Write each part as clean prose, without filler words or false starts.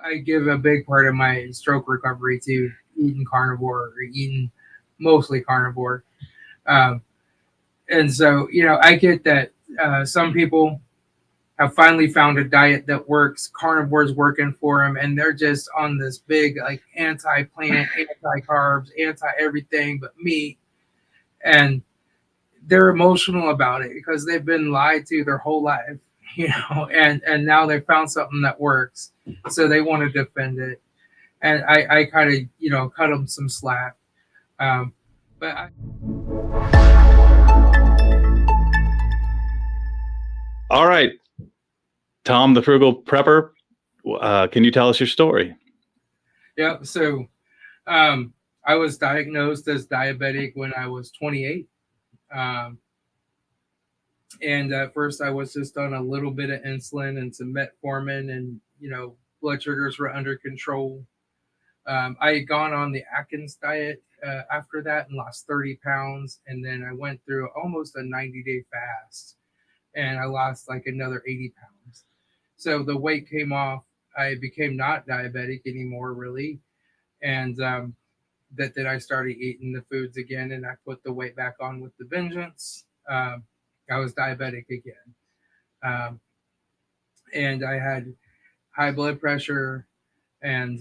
I give a big part of my stroke recovery to eating carnivore or eating mostly carnivore. Um, and so, I get that some people have finally found a diet that works. Carnivore's working for them, and they're just on this big, like, anti-plant, anti-carbs, anti-everything but meat. And they're emotional about it because they've been lied to their whole life, and now they found something that works, so they want to defend it. And I kind of cut them some slack. Um, but I, All right, Tom, the frugal prepper, can you tell us your story? yeah, so um, I was diagnosed as diabetic when I was 28. Um, and at first I was just on a little bit of insulin and some metformin, and blood sugars were under control. I had gone on the Atkins diet after that and lost 30 pounds. And then I went through almost a 90-day fast and I lost like another 80 pounds. So the weight came off. I became not diabetic anymore, really. And then I started eating the foods again and I put the weight back on with the vengeance. I was diabetic again. Um, and I had high blood pressure, and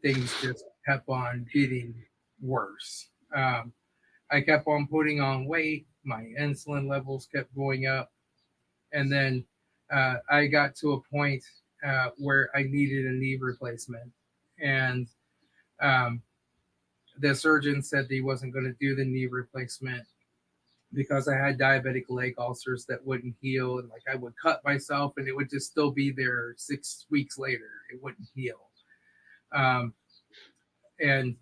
things just kept on getting worse. Um, I kept on putting on weight. My insulin levels kept going up, and then I got to a point where I needed a knee replacement, and um, the surgeon said that he wasn't going to do the knee replacement because I had diabetic leg ulcers that wouldn't heal, and like I would cut myself, and it would just still be there 6 weeks later. It wouldn't heal. Um, and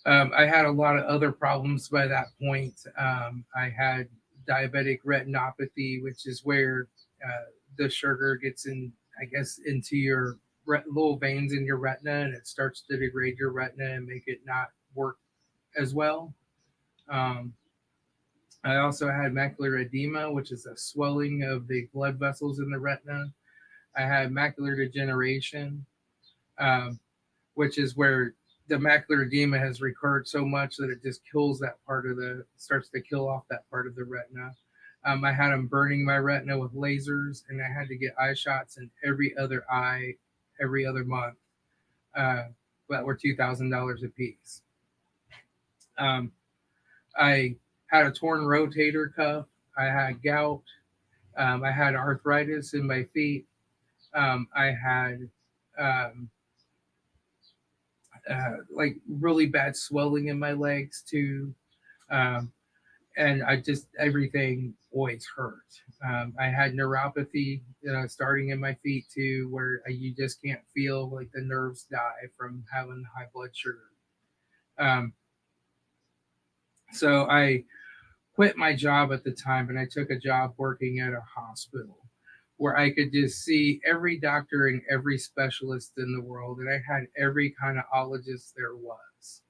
I had a lot of other problems by that point. I had diabetic retinopathy, which is where the sugar gets in, I guess, into your little veins in your retina, and it starts to degrade your retina and make it not work as well. Um, I also had macular edema, which is a swelling of the blood vessels in the retina. I had macular degeneration, um, which is where the macular edema has recurred so much that it just kills that part of the starts to kill off that part of the retina. I had them burning my retina with lasers, and I had to get eye shots in every other eye every other month. Uh, that were $2,000 a piece. Um, I had a torn rotator cuff. I had gout. I had arthritis in my feet. I had um, like really bad swelling in my legs too. Um, and I just everything always hurt. I had neuropathy, starting in my feet too, where you just can't feel like the nerves die from having high blood sugar. Um, so I quit my job at the time, and I took a job working at a hospital where I could just see every doctor and every specialist in the world, and I had every kind of ologist there was.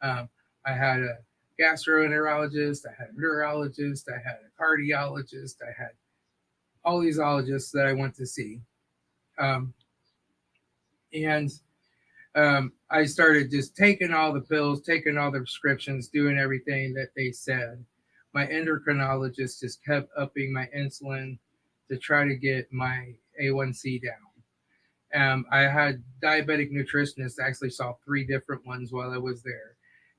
Um, I had a gastroenterologist, I had a neurologist, I had a cardiologist, I had all these ologists that I went to see. Um, and I started just taking all the pills, taking all the prescriptions, doing everything that they said. My endocrinologist just kept upping my insulin to try to get my A1C down. I had diabetic nutritionists. I actually saw three different ones while I was there.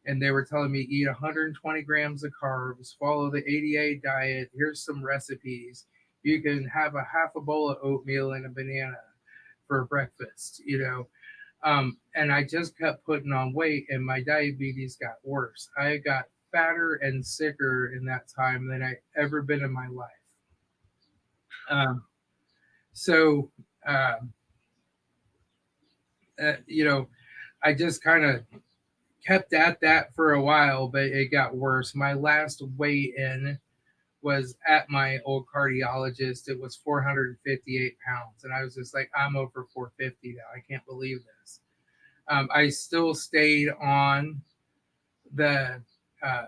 And they were telling me eat 120 grams of carbs, follow the 88 diet. Here's some recipes. You can have a half a bowl of oatmeal and a banana for breakfast. And I just kept putting on weight, and my diabetes got worse. I got fatter and sicker in that time than I ever been in my life. Um, so, um, uh, you know, I just kind of kept at that for a while, but it got worse. My last weigh in was at my old cardiologist. It was 458 pounds. And I was just like, I'm over 450 now. I can't believe this. I still stayed on the uh,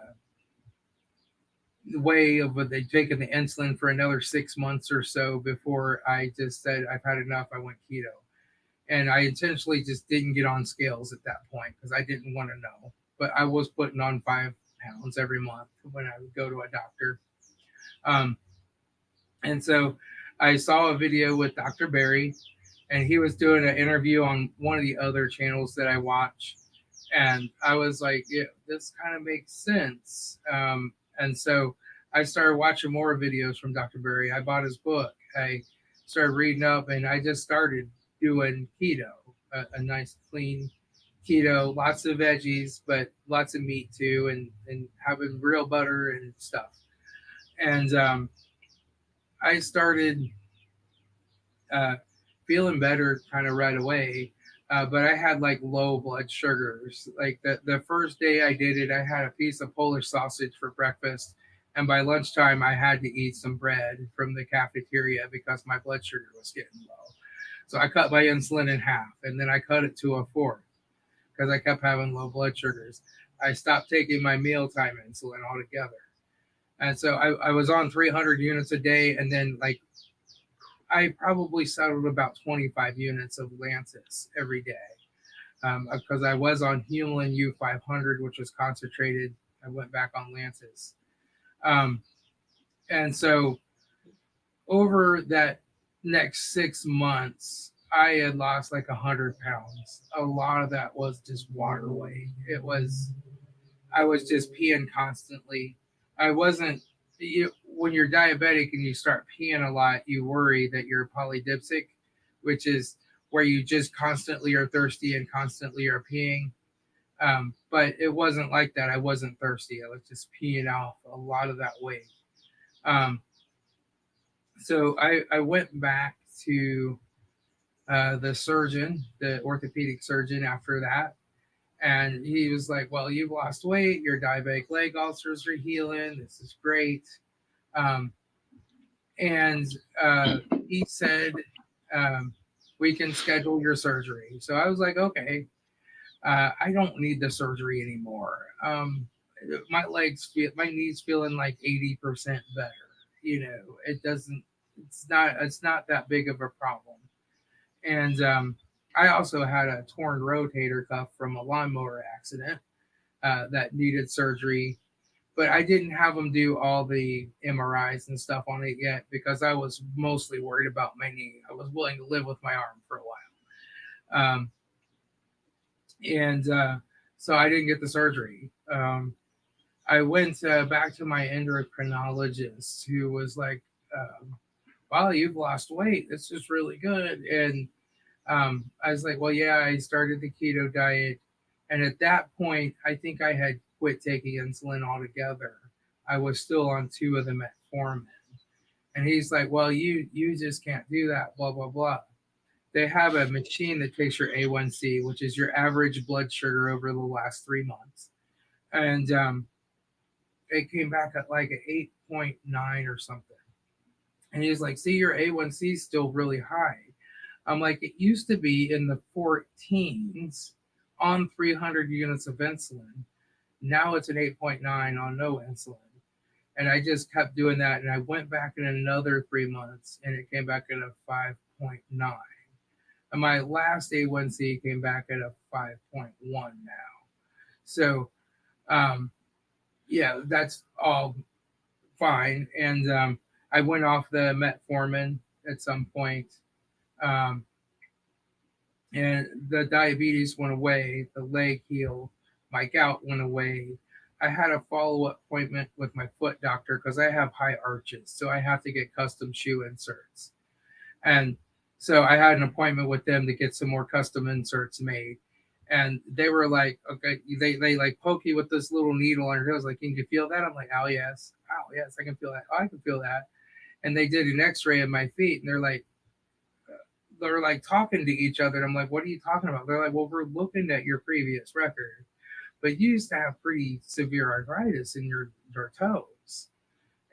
way of what they taking the insulin for another 6 months or so before I just said I've had enough. I went keto, And I intentionally just didn't get on scales at that point because I didn't want to know. But I was putting on 5 pounds every month when I would go to a doctor. Um, and so I saw a video with Dr. Barry, and he was doing an interview on one of the other channels that I watch. And I was like, yeah, this kind of makes sense. And so I started watching more videos from Dr. Barry. I bought his book. I started reading up, and I just started doing keto, a nice clean keto, lots of veggies, but lots of meat too, and having real butter and stuff. And I started uh, feeling better kind of right away. But I had like low blood sugars. Like the first day I did it, I had a piece of Polish sausage for breakfast. And by lunchtime, I had to eat some bread from the cafeteria because my blood sugar was getting low. So I cut my insulin in half, and then I cut it to a fourth because I kept having low blood sugars. I stopped taking my mealtime insulin altogether. And so I was on 300 units a day, and then like I probably settled about 25 units of Lantus every day because I was on Humulin U500, which was concentrated. I went back on Lantus. Um, and so over that next 6 months, I had lost like 100 pounds. A lot of that was just water weight. I was just peeing constantly. I wasn't, when you're diabetic and you start peeing a lot, you worry that you're polydipsic, which is where you just constantly are thirsty and constantly are peeing. But it wasn't like that. I wasn't thirsty. I was just peeing off a lot of that weight. Um, so I went back to the surgeon, the orthopedic surgeon after that. And he was like, well, you've lost weight. Your diabetic leg ulcers are healing. This is great. Um, and he said, um, we can schedule your surgery. So I was like, okay, I don't need the surgery anymore. My knees feeling like 80% better. It's not that big of a problem. And I also had a torn rotator cuff from a lawnmower accident that needed surgery, but I didn't have them do all the MRIs and stuff on it yet because I was mostly worried about my knee. I was willing to live with my arm for a while. And so I didn't get the surgery. I went back to my endocrinologist who was like, wow, you've lost weight. This is really good. And I was like, well, yeah, I started the keto diet. And at that point, I think I had quit taking insulin altogether. I was still on two of the metformin. And he's like, well, you just can't do that, blah, blah, blah. They have a machine that takes your A1C, which is your average blood sugar over the last 3 months. And it came back at like an 8.9 or something. And he's like, see, your A1C is still really high. I'm like, it used to be in the 14s on 300 units of insulin. Now it's an 8.9 on no insulin. And I just kept doing that. And I went back in another 3 months and it came back at a 5.9. And my last A1C came back at a 5.1 now. So, yeah, that's all fine. And I went off the metformin at some point. Um, and the diabetes went away, the leg healed, my gout went away. I had a follow up appointment with my foot doctor because I have high arches, so I have to get custom shoe inserts. And so I had an appointment with them to get some more custom inserts made. And they were like, okay, they like poke you with this little needle on your toes, like, can you feel that? I'm like, oh yes, I can feel that. Oh, I can feel that. And they did an X-ray of my feet, and they're like talking to each other. And I'm like, what are you talking about? They're like, well, we're looking at your previous record, but you used to have pretty severe arthritis in your toes,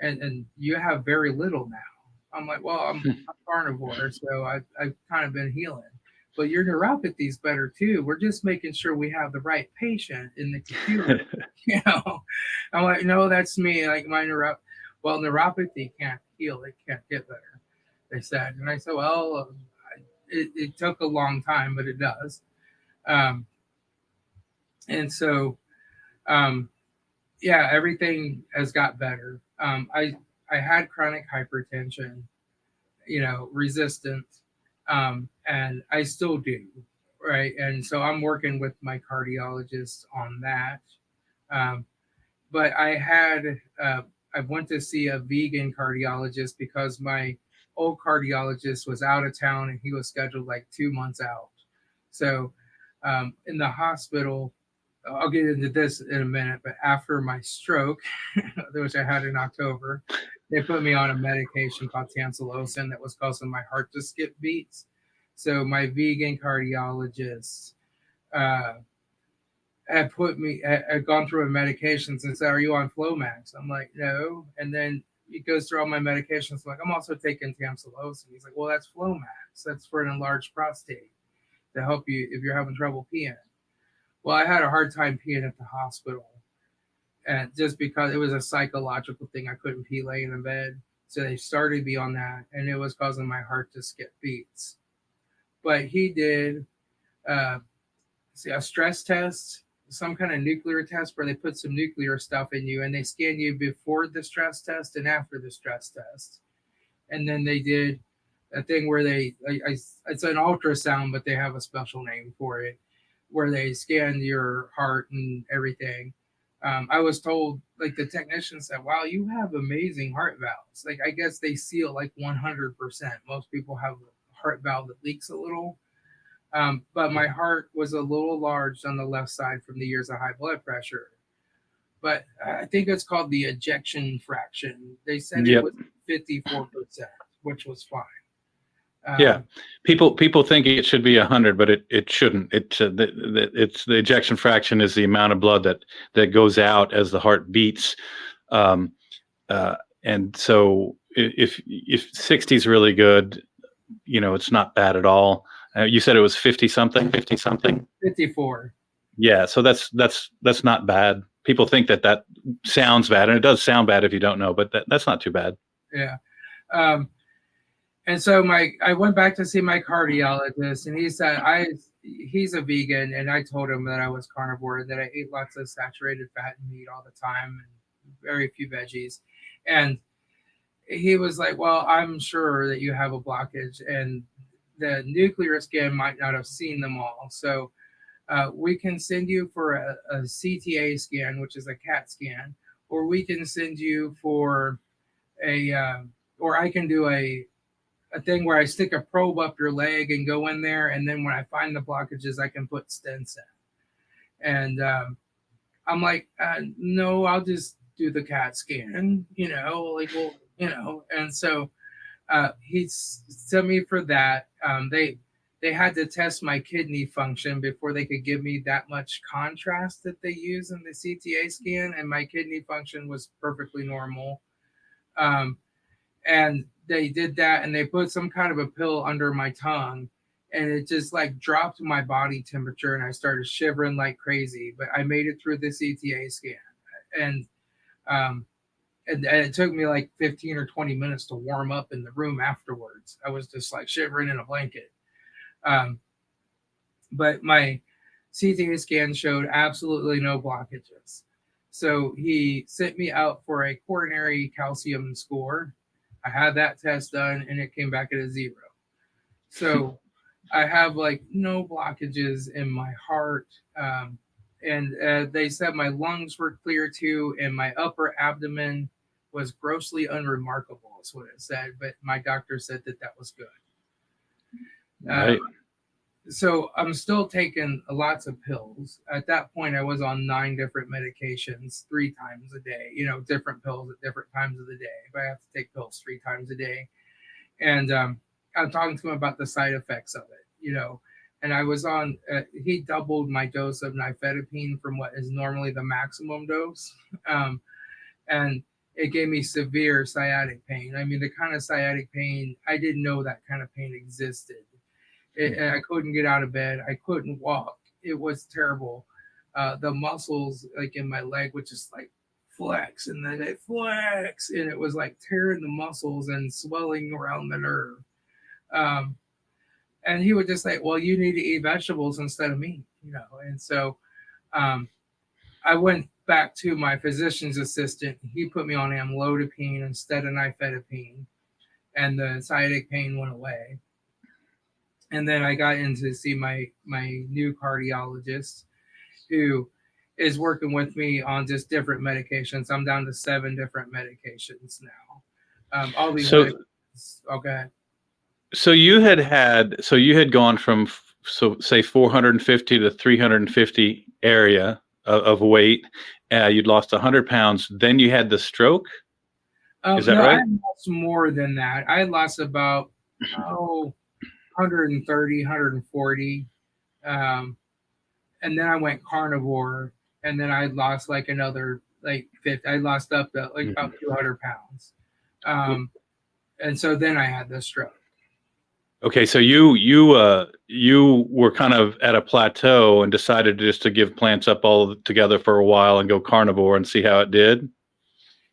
and you have very little now. I'm like, well, I'm carnivore, so I've kind of been healing. But your neuropathy is better too. We're just making sure we have the right patient in the computer. I'm like, no, that's me. Like well, neuropathy can't heal. It can't get better. They said, and I said, well, it took a long time, but it does. Um, and so, um, yeah, everything has got better. I had chronic hypertension, resistant, and I still do, right? And so I'm working with my cardiologist on that. Um, but uh, I went to see a vegan cardiologist because my old cardiologist was out of town and he was scheduled like 2 months out. So in the hospital, I'll get into this in a minute, but after my stroke, which I had in October, they put me on a medication called tamsulosin that was causing my heart to skip beats. So my vegan cardiologist uh, had gone through my medications and said, "Are you on Flomax?" I'm like, "No." And then he goes through all my medications. I'm like, "I'm also taking tamsulosin." He's like, "Well, that's Flomax. That's for an enlarged prostate to help you if you're having trouble peeing." Well, I had a hard time peeing at the hospital, and just because it was a psychological thing, I couldn't pee laying in bed. So they started me on that, and it was causing my heart to skip beats. But he did uh, a stress test, some kind of nuclear test where they put some nuclear stuff in you, and they scan you before the stress test and after the stress test. And then they did a thing where it's an ultrasound, but they have a special name for it, where they scan your heart and everything. I was told, like the technician said, "Wow, you have amazing heart valves." Like I guess they seal like 100%. Most people have a heart valve that leaks a little, but my heart was a little large on the left side from the years of high blood pressure. But I think it's called the ejection fraction. They said it Yep. was 54%, which was fine. Yeah. Um, People think it should be 100, but it shouldn't. It's the ejection fraction is the amount of blood that goes out as the heart beats. Um, and so if 60 is really good, it's not bad at all. You said it was 50 something. 54. Yeah, so that's not bad. People think that sounds bad, and it does sound bad if you don't know, but that's not too bad. Yeah. Um, and so I went back to see my cardiologist, and he said he's a vegan, and I told him that I was carnivore, that I ate lots of saturated fat and meat all the time, and very few veggies. And he was like, "Well, I'm sure that you have a blockage, and the nuclear scan might not have seen them all. So we can send you for a CTA scan, which is a CAT scan, or we can send you for or I can do a thing where I stick a probe up your leg and go in there, and then when I find the blockages, I can put stents in." And I'm like, "No, I'll just do the CAT scan, like, well, And so he sent me for that. They had to test my kidney function before they could give me that much contrast that they use in the CTA scan, and my kidney function was perfectly normal. Um, and they did that, and they put some kind of a pill under my tongue, and it just like dropped my body temperature, and I started shivering like crazy. But I made it through the CTA scan, and um, and it took me like 15 or 20 minutes to warm up in the room afterwards. I was just like shivering in a blanket. Um, but my CTA scan showed absolutely no blockages. So he sent me out for a coronary calcium score. I had that test done and it came back at a 0. So I have like no blockages in my heart. And they said my lungs were clear too, and my upper abdomen was grossly unremarkable, is what it said. But my doctor said that was good. Right. So I'm still taking lots of pills. At that point, I was on 9 different medications 3 times a day, different pills at different times of the day. But I have to take pills 3 times a day. And I'm talking to him about the side effects of it. And I was he doubled my dose of nifedipine from what is normally the maximum dose. Um, and it gave me severe sciatic pain. I mean, the kind of sciatic pain, I didn't know that kind of pain existed. I couldn't get out of bed. I couldn't walk. It was terrible. The muscles, like in my leg, would just like flex, and then they flex, and it was like tearing the muscles and swelling around the nerve. Um, And he would just say, well, you need to eat vegetables instead of meat, you know. And so um, I went back to my physician's assistant. He put me on amlodipine instead of nifedipine, and the sciatic pain went away. And then I got in to see my new cardiologist, who is working with me on just different medications. I'm down to 7 different medications now. All these So medications. Okay. so you had gone from so say 450 to 350 area of weight. You'd lost 100 pounds. Then you had the stroke. Is that No, I right? lost more than that. I lost about, oh, 130, 140. Um, and then I went carnivore, and then I lost like another like 50. I lost up to like about 200 pounds. Um, and so then I had the stroke. Okay, so you were kind of at a plateau and decided just to give plants up all together for a while and go carnivore and see how it did.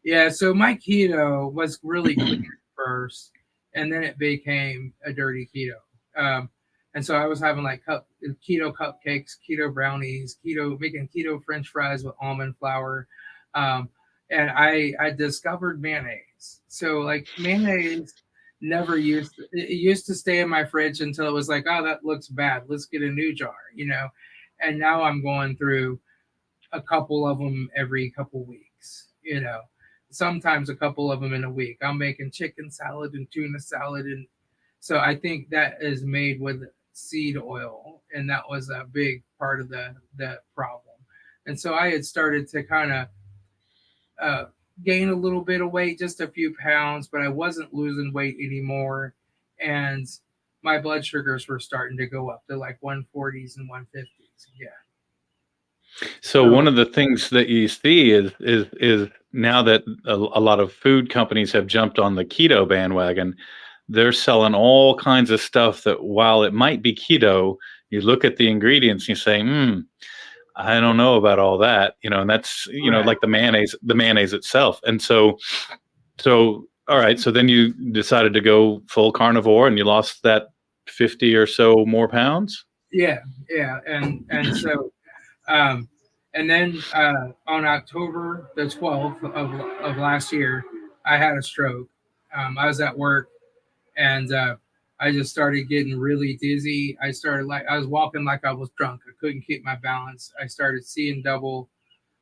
Yeah, so my keto was really clean at first, and then it became a dirty keto. Um, and so I was having like keto cupcakes, keto brownies, keto making keto French fries with almond flour, um, and I discovered mayonnaise. So like mayonnaise never used it used to stay in my fridge until it was like, oh, that looks bad. Let's get a new jar, you know. And now I'm going through a couple of them every couple weeks, you know, sometimes a couple of them in a week. I'm making chicken salad and tuna salad. And so I think that is made with seed oil. And that was a big part of the problem. And so I had started to kind of uh, gain a little bit of weight, just a few pounds, but I wasn't losing weight anymore. And my blood sugars were starting to go up to like 140s and 150s. Yeah. So So, one of the things that you see is now that a lot of food companies have jumped on the keto bandwagon, they're selling all kinds of stuff that while it might be keto, you look at the ingredients and you say, I don't know about all that, and that's, right. like the mayonnaise itself. And so, all right. So then you decided to go full carnivore and you lost that 50 or so more pounds. Yeah, yeah, and so um, and then on October the 12th of last year, I had a stroke. I was at work, and I just started getting really dizzy. I started like I was walking like I was drunk. I couldn't keep my balance. I started seeing double.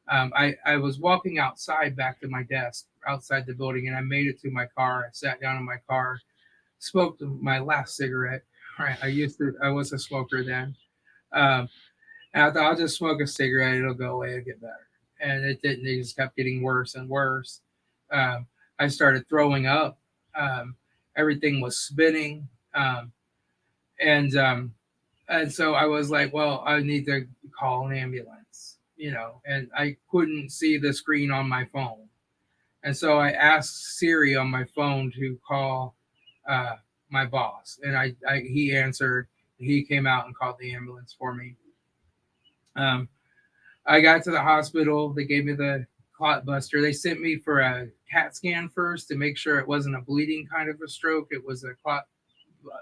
I was walking outside back to my desk outside the building, and I made it to my car. I sat down in my car, smoked my last cigarette. Right, I was a smoker then. Um, and I thought I'll just smoke a cigarette, it'll go away, it'll get better. And it didn't. It just kept getting worse and worse. Um, I started throwing up. Um, Everything was spinning, and and so I was like, well, I need to call an ambulance, you know. And I couldn't see the screen on my phone, and so I asked Siri on my phone to call uh, my boss, and he answered. He came out and called the ambulance for me. Um, I got to the hospital. They gave me the clot buster. They sent me for a CAT scan first to make sure it wasn't a bleeding kind of a stroke. It was a clot,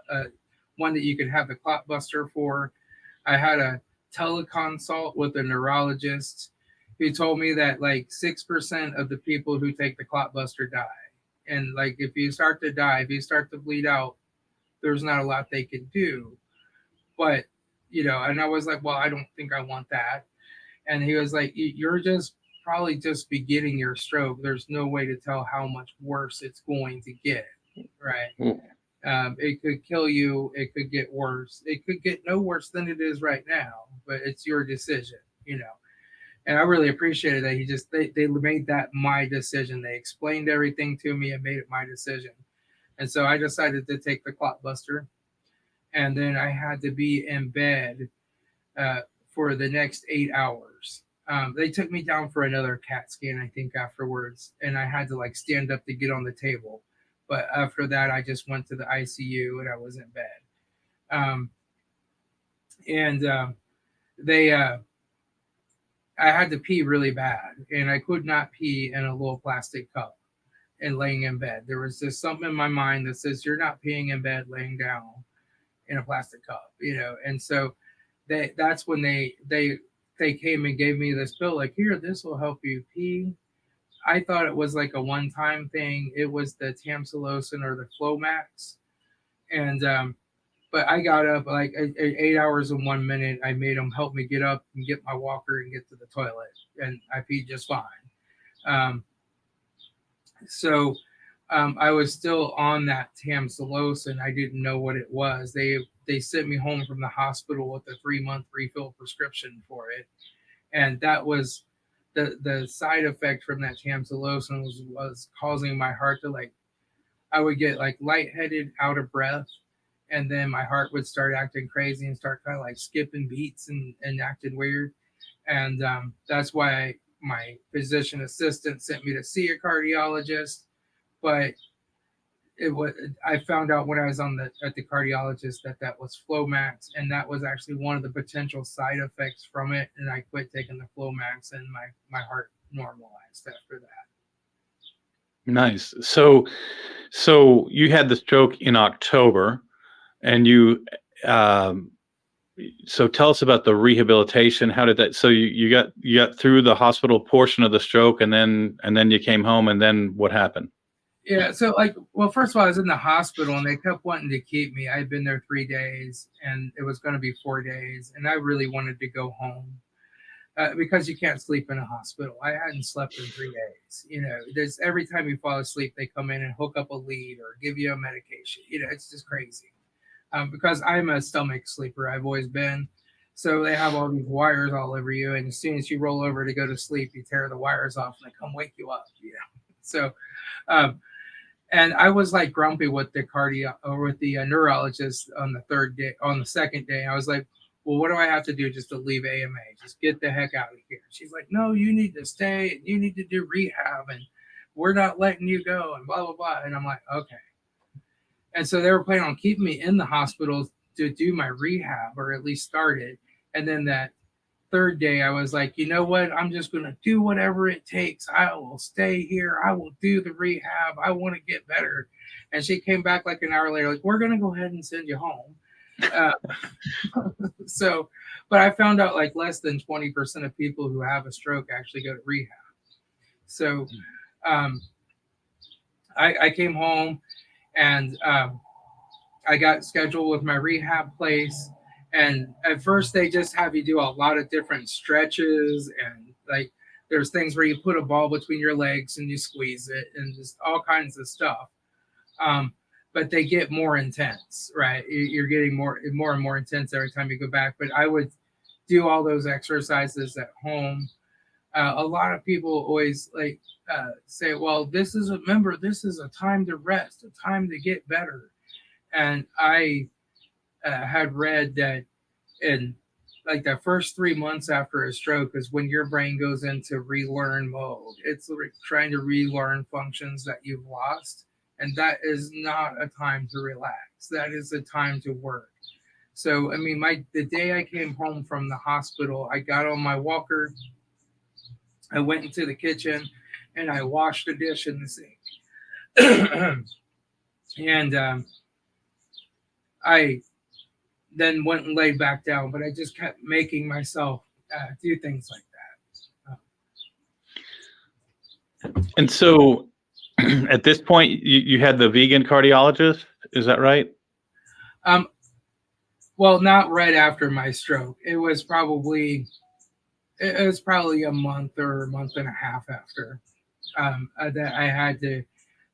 uh, one that you could have the clot buster for. I had a teleconsult with a neurologist who told me that like 6% of the people who take the clot buster die. And like if you start to die, if you start to bleed out, there's not a lot they can do. But, you know, and I was like, well, I don't think I want that. And he was like, you're just probably just beginning your stroke. There's no way to tell how much worse it's going to get, right? It could kill you. It could get worse. It could get no worse than it is right now, but it's your decision, you know. And I really appreciated that they made that my decision. They explained everything to me and made it my decision. And so I decided to take the clot buster, and then I had to be in bed uh, for the next 8 hours. They took me down for another CAT scan, I think, afterwards, and I had to like stand up to get on the table. But after that, I just went to the ICU and I was in bed. Um, and they, I had to pee really bad, and I could not pee in a little plastic cup and laying in bed. There was just something in my mind that says you're not peeing in bed laying down. in a plastic cup, and so that's when they came and gave me this pill, like, here, this will help you pee. I thought it was like a one-time thing. It was the tamsulosin or the Flomax, and but I got up like 8 hours and 1 minute. I made them help me get up and get my walker and get to the toilet, and I peed just fine. Um, so I was still on that tamsulosin. I didn't know what it was. They sent me home from the hospital with a 3-month refill prescription for it, and that was the side effect from that tamsulosin was causing my heart to, like, I would get like lightheaded, out of breath, and then my heart would start acting crazy and start kind of like skipping beats and acting weird. And that's why my physician assistant sent me to see a cardiologist. But it was I found out when I was on the at the cardiologist that was Flomax, and that was actually one of the potential side effects from it. And I quit taking the Flomax, and my heart normalized after that. Nice. So you had the stroke in October, and um, so tell us about the rehabilitation. How did that? So you got through the hospital portion of the stroke, and then you came home, and then what happened? Yeah, so like, well, first of all, I was in the hospital and they kept wanting to keep me. I had been there 3 days and it was going to be 4 days, and I really wanted to go home because you can't sleep in a hospital. I hadn't slept in 3 days. There's every time you fall asleep, they come in and hook up a lead or give you a medication. It's just crazy. Because I'm a stomach sleeper, I've always been. So they have all these wires all over you, and as soon as you roll over to go to sleep, you tear the wires off and they come wake you up. So. Um, and I was like grumpy with the cardio or with the neurologist on the third day. On the second day, I was like, "Well, what do I have to do just to leave AMA? Just get the heck out of here." She's like, "No, you need to stay. You need to do rehab, and we're not letting you go." And blah blah blah. And I'm like, "Okay." And so they were planning on keeping me in the hospital to do my rehab, or at least start it. And then that third day, I was like, you know what? I'm just going to do whatever it takes. I will stay here. I will do the rehab. I want to get better. And she came back like an hour later, like, we're going to go ahead and send you home. Uh, so, but I found out like less than 20% of people who have a stroke actually go to rehab. So um, I came home and I got scheduled with my rehab place. And at first, they just have you do a lot of different stretches, and like there's things where you put a ball between your legs and you squeeze it, and just all kinds of stuff. But they get more intense, right? You're getting more and more intense every time you go back. But I would do all those exercises at home. A lot of people always like say, "Well, this is a time to rest, a time to get better." And I had read that in like the first 3 months after a stroke is when your brain goes into relearn mode. It's trying to relearn functions that you've lost. And that is not a time to relax. That is a time to work. So, I mean, the day I came home from the hospital, I got on my walker, I went into the kitchen, and I washed a dish in the sink. And I then went and laid back down, but I just kept making myself do things like that. And so at this point, you had the vegan cardiologist, is that right? Well, not right after my stroke. It was probably a month or a month and a half after that I had to.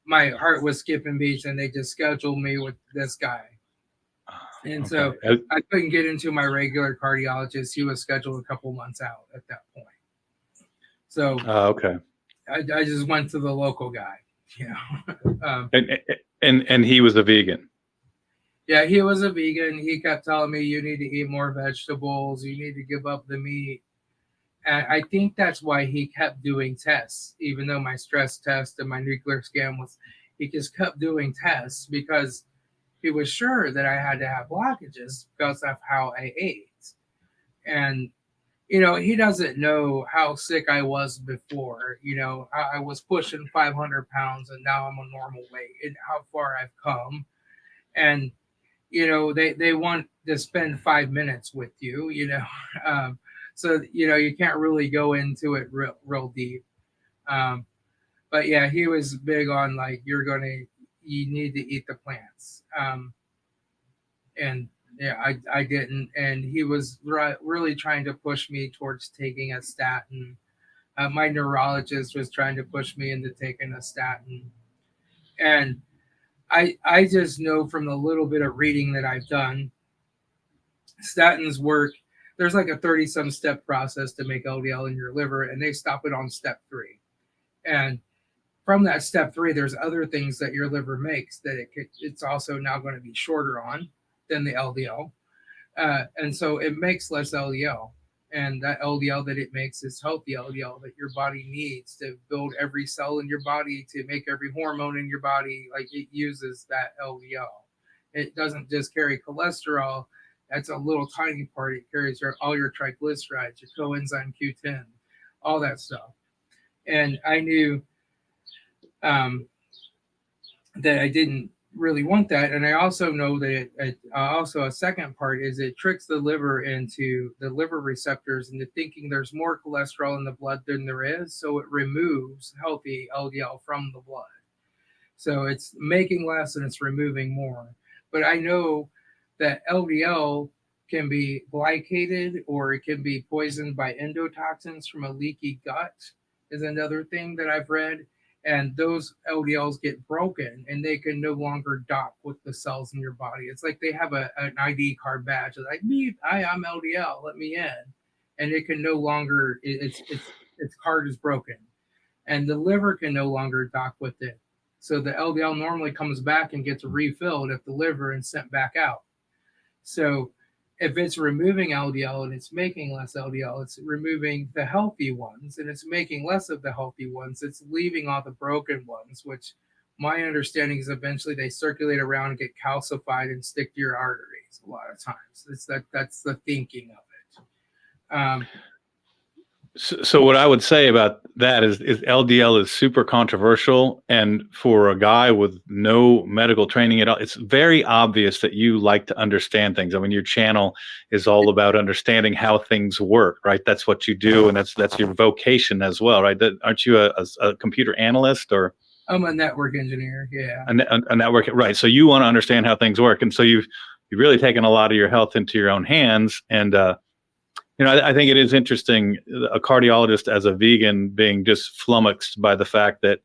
My heart was skipping beats, and they just scheduled me with this guy. And so I couldn't get into my regular cardiologist. He was scheduled a couple months out at that point. So okay, I just went to the local guy. And he was a vegan. Yeah, he was a vegan. He kept telling me, you need to eat more vegetables. You need to give up the meat. And I think that's why he kept doing tests, even though my stress test and my nuclear scan he just kept doing tests because he was sure that I had to have blockages because of how I ate. And, he doesn't know how sick I was before. I was pushing 500 pounds and now I'm a normal weight and how far I've come. And, they want to spend 5 minutes with you, um, so you can't really go into it real deep. um, but yeah, he was big on like you need to eat the plants. And yeah, I didn't, and he was really trying to push me towards taking a statin. My neurologist was trying to push me into taking a statin, and I just know from the little bit of reading that I've done, statins work. There's like a 30 some step process to make LDL in your liver, and they stop it on step three. And from that step three, there's other things that your liver makes that it's also now going to be shorter on than the LDL. And so it makes less LDL. And that LDL that it makes is healthy LDL that your body needs to build every cell in your body, to make every hormone in your body. Like, it uses that LDL. It doesn't just carry cholesterol. That's a little tiny part. It carries all your triglycerides, your coenzyme Q10, all that stuff. And I knew um, that I didn't really want that. And I also know that also a second part is it tricks the liver into the liver receptors into thinking there's more cholesterol in the blood than there is. So it removes healthy LDL from the blood. So it's making less and it's removing more. But I know that LDL can be glycated, or it can be poisoned by endotoxins from a leaky gut, is another thing that I've read. And those LDLs get broken and they can no longer dock with the cells in your body. It's like they have an ID card badge. It's like, me, I'm LDL, let me in. And it can no longer, its card is broken, and the liver can no longer dock with it. So the LDL normally comes back and gets refilled at the liver and sent back out. So if it's removing LDL and it's making less LDL, it's removing the healthy ones and it's making less of the healthy ones. It's leaving all the broken ones, which my understanding is eventually they circulate around and get calcified and stick to your arteries a lot of times. That's the thinking of it. So what I would say about that is LDL is super controversial, and for a guy with no medical training at all, it's very obvious that you like to understand things. I mean, your channel is all about understanding how things work, right? That's what you do, and that's your vocation as well, right? Aren't you a computer analyst, or I'm a network engineer, yeah. a network, right? So you want to understand how things work, and so you've really taken a lot of your health into your own hands, and I think it is interesting, a cardiologist as a vegan being just flummoxed by the fact that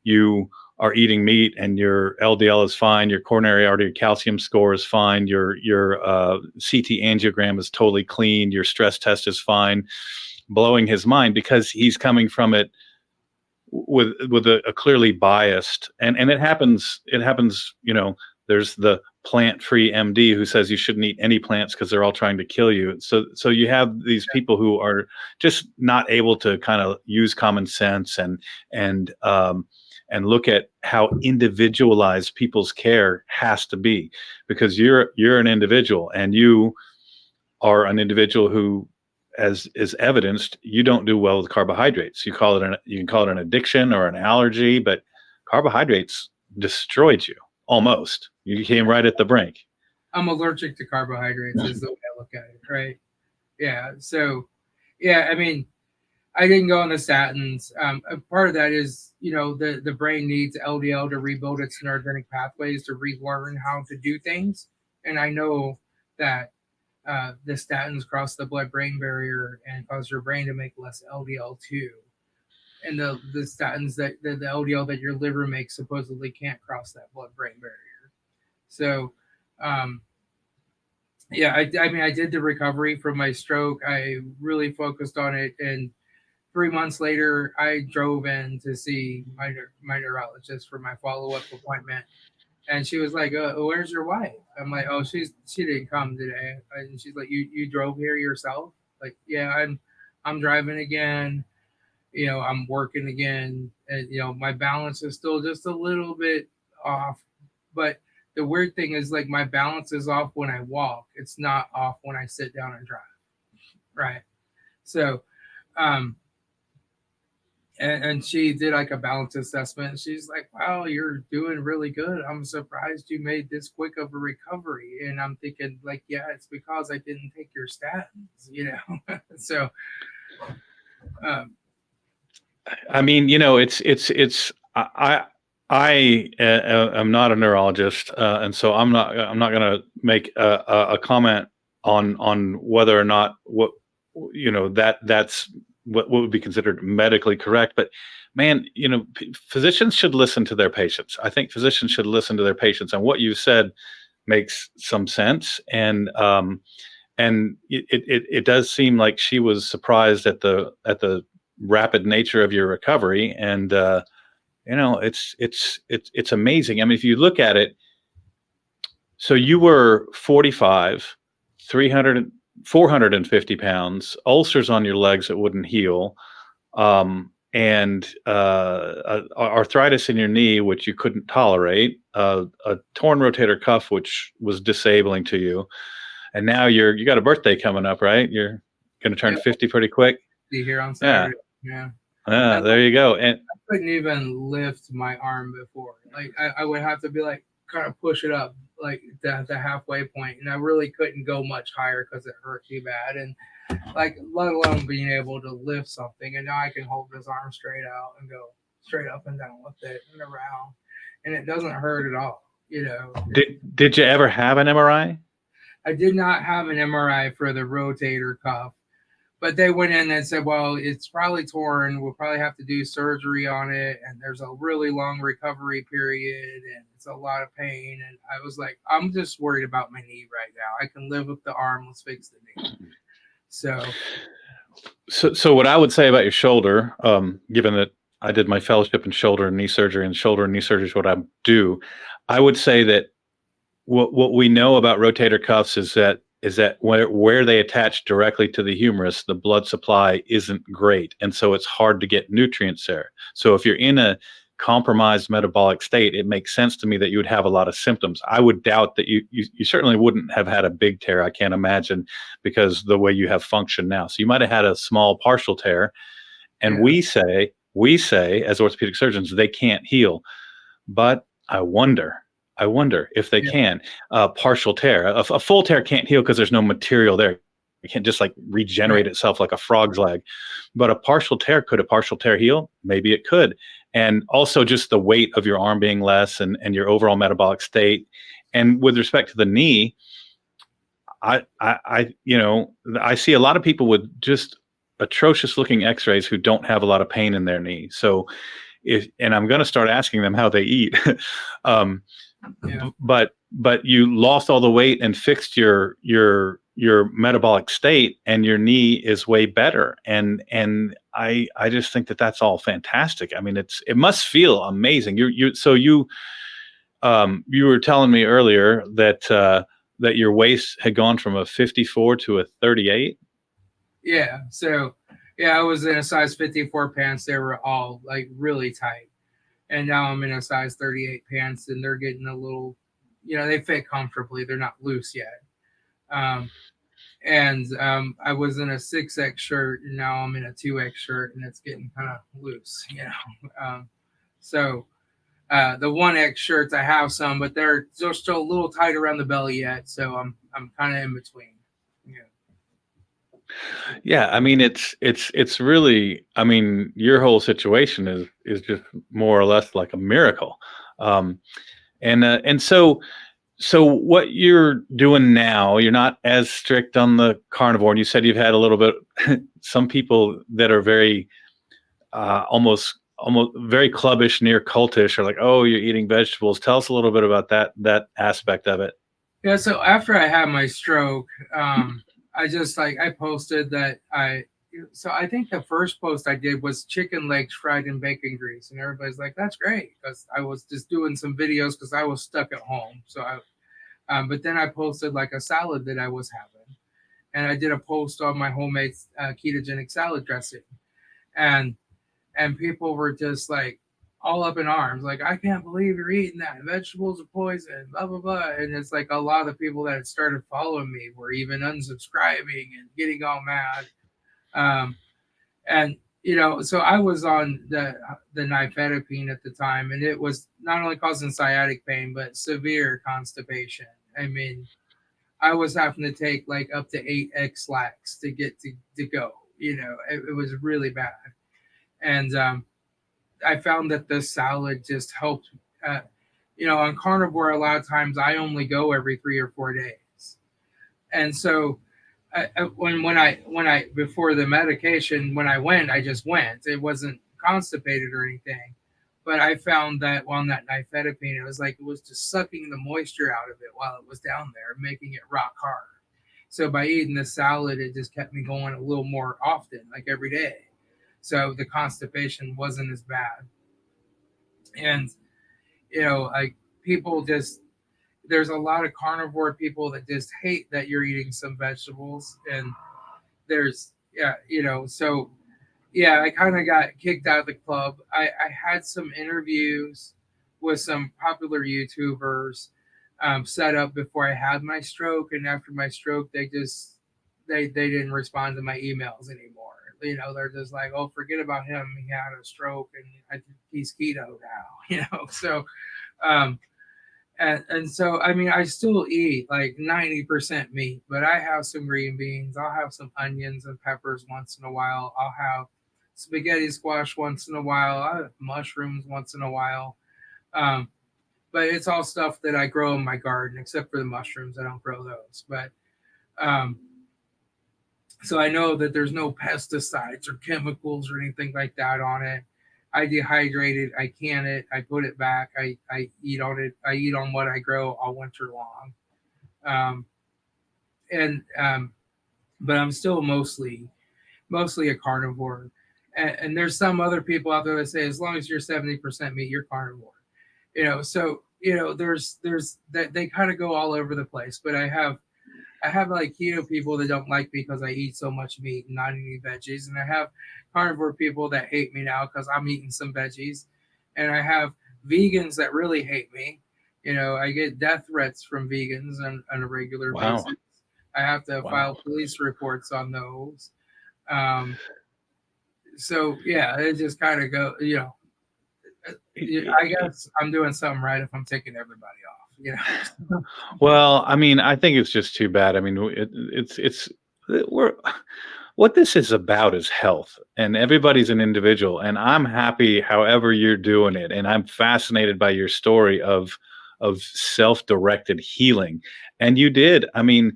you are eating meat and your LDL is fine, your coronary artery calcium score is fine, your CT angiogram is totally clean, your stress test is fine, blowing his mind because he's coming from it with a clearly biased, and it happens, there's the plant-free MD who says you shouldn't eat any plants because they're all trying to kill you. So you have these people who are just not able to kind of use common sense and look at how individualized people's care has to be, because you're an individual, and you are an individual who, as is evidenced, you don't do well with carbohydrates. You can call it an addiction or an allergy, but carbohydrates destroyed you almost. You came right at the brink. I'm allergic to carbohydrates is the way I look at it, right? Yeah. So, yeah, I mean, I didn't go on the statins. A part of that is, the brain needs LDL to rebuild its neurogenic pathways to relearn how to do things. And I know that the statins cross the blood-brain barrier and cause your brain to make less LDL too. And the statins that the LDL that your liver makes supposedly can't cross that blood-brain barrier. So, um, yeah, I mean, I did the recovery from my stroke. I really focused on it, and 3 months later, I drove in to see my neurologist for my follow up appointment, and she was like, "Where's your wife?" I'm like, "Oh, she didn't come today." And she's like, "You drove here yourself?" Like, "Yeah, I'm driving again. I'm working again, and my balance is still just a little bit off, but." The weird thing is, like, my balance is off when I walk. It's not off when I sit down and drive, right? So, um, and she did like a balance assessment. She's like, "Wow, you're doing really good. I'm surprised you made this quick of a recovery." And I'm thinking, like, yeah, it's because I didn't take your statins, you know. So, um, I mean, it's I am not a neurologist, and so I'm not going to make a comment on whether or not what that's what would be considered medically correct. But man, physicians should listen to their patients. I think physicians should listen to their patients, and what you said makes some sense. And it does seem like she was surprised at the rapid nature of your recovery. And it's amazing. I mean, if you look at it, so you were 45, 300, 450 pounds, ulcers on your legs that wouldn't heal, and arthritis in your knee, which you couldn't tolerate, a torn rotator cuff, which was disabling to you, and now you got a birthday coming up, right? You're going to turn yeah, 50 pretty quick. be here on Yeah. Saturday. Yeah, Yeah, and there you go. And I couldn't even lift my arm before. Like I would have to be like kind of push it up like the halfway point, and I really couldn't go much higher because it hurt too bad. And like let alone being able to lift something. And now I can hold this arm straight out and go straight up and down with it and around, and it doesn't hurt at all. You know, did you ever have an MRI? I did not have an MRI for the rotator cuff, but they went in and said, well, it's probably torn. We'll probably have to do surgery on it. And there's a really long recovery period and it's a lot of pain. And I was like, I'm just worried about my knee right now. I can live with the arm. Let's fix the knee. So, So what I would say about your shoulder, given that I did my fellowship in shoulder and knee surgery, and shoulder and knee surgery is what I do, I would say that what we know about rotator cuffs is that where they attach directly to the humerus, the blood supply isn't great, and so it's hard to get nutrients there. So if you're in a compromised metabolic state, it makes sense to me that you would have a lot of symptoms. I would doubt that you certainly wouldn't have had a big tear. I can't imagine, because the way you have function now. So you might have had a small partial tear, and yeah, we say as orthopedic surgeons they can't heal, but I wonder if they yeah, can. Partial tear, a full tear can't heal because there's no material there. It can't just like right. regenerate itself like a frog's leg. But could a partial tear heal? Maybe it could. And also just the weight of your arm being less, and your overall metabolic state. And with respect to the knee, I see a lot of people with just atrocious looking x-rays who don't have a lot of pain in their knee. So and I'm going to start asking them how they eat. um, Yeah. but you lost all the weight and fixed your metabolic state, and your knee is way better. And I just think that that's all fantastic. I mean, it must feel amazing. You were telling me earlier that your waist had gone from a 54 to a 38. Yeah. So, yeah, I was in a size 54 pants. They were all like really tight. And now I'm in a size 38 pants and they're getting a little, they fit comfortably. They're not loose yet. Um, and I was in a 6X shirt and now I'm in a 2X shirt and it's getting kind of loose. So the 1X shirts, I have some, but they're still a little tight around the belly yet. So I'm kind of in between. Yeah. Yeah, I mean it's really, I mean, your whole situation is just more or less like a miracle. Um, and so what you're doing now, you're not as strict on the carnivore, and you said you've had a little bit. Some people that are very almost very clubbish, near cultish, are like, oh, you're eating vegetables. Tell us a little bit about that aspect of it. Yeah, so after I had my stroke, I just like I posted that I think the first post I did was chicken legs fried in bacon grease, and everybody's like, "That's great," because I was just doing some videos because I was stuck at home. But then I posted like a salad that I was having, and I did a post on my homemade ketogenic salad dressing, and people were just like all up in arms, like I can't believe you're eating that. Vegetables are poison, blah blah blah. And it's like a lot of the people that had started following me were even unsubscribing and getting all mad. Um, and So I was on the nifedipine at the time, and it was not only causing sciatic pain but severe constipation. I mean, I was having to take like up to 8 X-Lax to get to go. It was really bad, and I found that the salad just helped. Uh, on carnivore, a lot of times I only go every 3 or 4 days, and so when I before the medication, when I went, I just went. It wasn't constipated or anything, but I found that on that nifedipine, it was like it was just sucking the moisture out of it while it was down there, making it rock hard. So by eating the salad, it just kept me going a little more often, like every day. So the constipation wasn't as bad. And like people just there's a lot of carnivore people that just hate that you're eating some vegetables, and there's so yeah, I kind of got kicked out of the club. I had some interviews with some popular YouTubers set up before I had my stroke, and after my stroke, they didn't respond to my emails anymore. They're just like, oh, forget about him. He had a stroke, and he's keto now. So um, and so I mean, I still eat like 90% meat, but I have some green beans. I'll have some onions and peppers once in a while. I'll have spaghetti squash once in a while. I have mushrooms once in a while. Um, but it's all stuff that I grow in my garden, except for the mushrooms. I don't grow those. But um, so I know that there's no pesticides or chemicals or anything like that on it. I dehydrate it, I can it, I put it back, I eat on it, I eat on what I grow all winter long. Um, and But I'm still mostly a carnivore. And there's some other people out there that say as long as you're 70% meat, you're carnivore. So there's that they kind of go all over the place. But I have like keto people that don't like me because I eat so much meat and not any veggies, and I have carnivore people that hate me now because I'm eating some veggies, and I have vegans that really hate me. I get death threats from vegans on a regular Wow. basis. I have to Wow. file police reports on those. Um, so yeah, it just kind of go. I guess I'm doing something right if I'm taking everybody off. Well, I mean, I think it's just too bad. I mean, it's we're what this is about is health, and everybody's an individual. And I'm happy, however you're doing it, and I'm fascinated by your story of self-directed healing. And you did. I mean,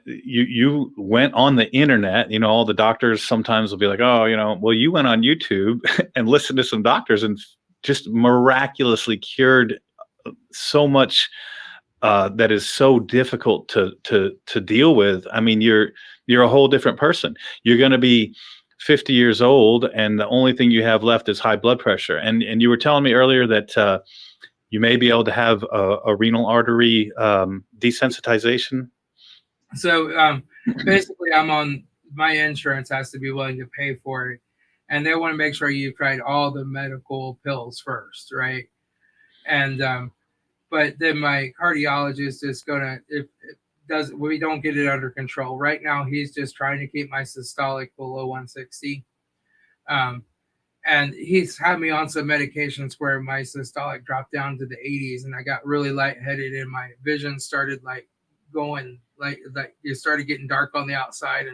you went on the internet. All the doctors sometimes will be like, oh, well, you went on YouTube and listened to some doctors and just miraculously cured so much that is so difficult to deal with. I mean, you're a whole different person. You're going to be 50 years old, and the only thing you have left is high blood pressure. And you were telling me earlier that you may be able to have a renal artery desensitization. So basically, I'm on my insurance has to be willing to pay for it, and they want to make sure you've tried all the medical pills first, right? And but then my cardiologist is gonna if does we don't get it under control right now. He's just trying to keep my systolic below 160. Um, and he's had me on some medications where my systolic dropped down to the 80s, and I got really lightheaded, and my vision started like going like it started getting dark on the outside,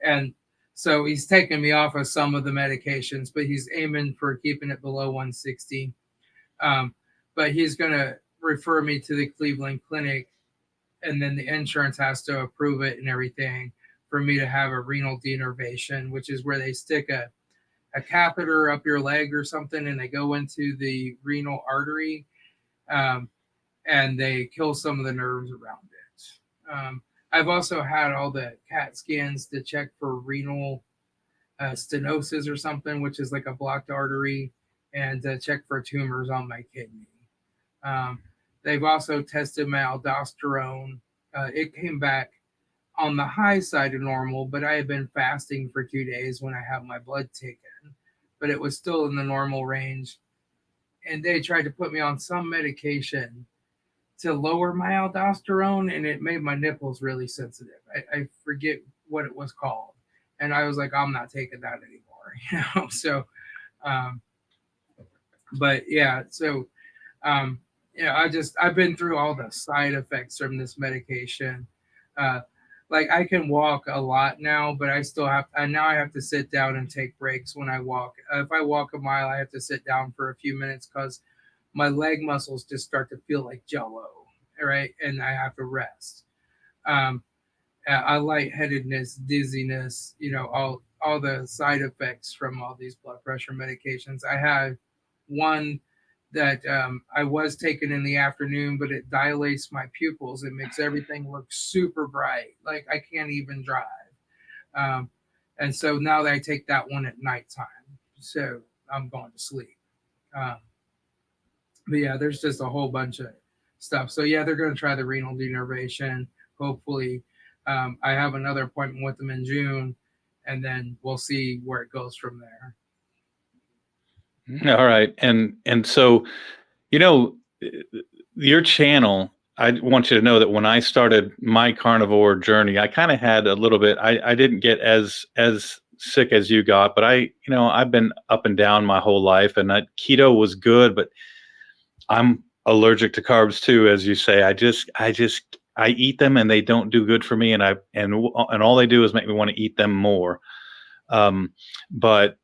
and so he's taken me off of some of the medications, but he's aiming for keeping it below 160. Um, but he's going to refer me to the Cleveland Clinic, and then the insurance has to approve it and everything for me to have a renal denervation, which is where they stick a catheter up your leg or something, and they go into the renal artery, um, and they kill some of the nerves around it. I've also had all the CAT scans to check for renal stenosis or something, which is like a blocked artery, and check for tumors on my kidney. Um, they've also tested my aldosterone. It came back on the high side of normal, but I had been fasting for 2 days when I had my blood taken, but it was still in the normal range. And they tried to put me on some medication to lower my aldosterone, and it made my nipples really sensitive. I forget what it was called. and I was like, I'm not taking that anymore, So, um, but yeah, so um, I've been through all the side effects from this medication. Uh, like I can walk a lot now, but I still have now I have to sit down and take breaks when I walk. If I walk a mile, I have to sit down for a few minutes because my leg muscles just start to feel like jello, right? And I have to rest. Um, lightheadedness, dizziness, all the side effects from all these blood pressure medications. I have one that I was taking in the afternoon, but it dilates my pupils. It makes everything look super bright, like I can't even drive. Um, and so now that I take that one at nighttime, so I'm going to sleep. Um, but yeah, there's just a whole bunch of stuff. So yeah, they're going to try the renal denervation. Hopefully, I have another appointment with them in June, and then we'll see where it goes from there. All right. And so, you know, your channel, I want you to know that when I started my carnivore journey, I kind of had a little bit, I didn't get as sick as you got, but I've been up and down my whole life, and keto was good, but I'm allergic to carbs too, as you say. I eat them and they don't do good for me, and all they do is make me want to eat them more. Um, but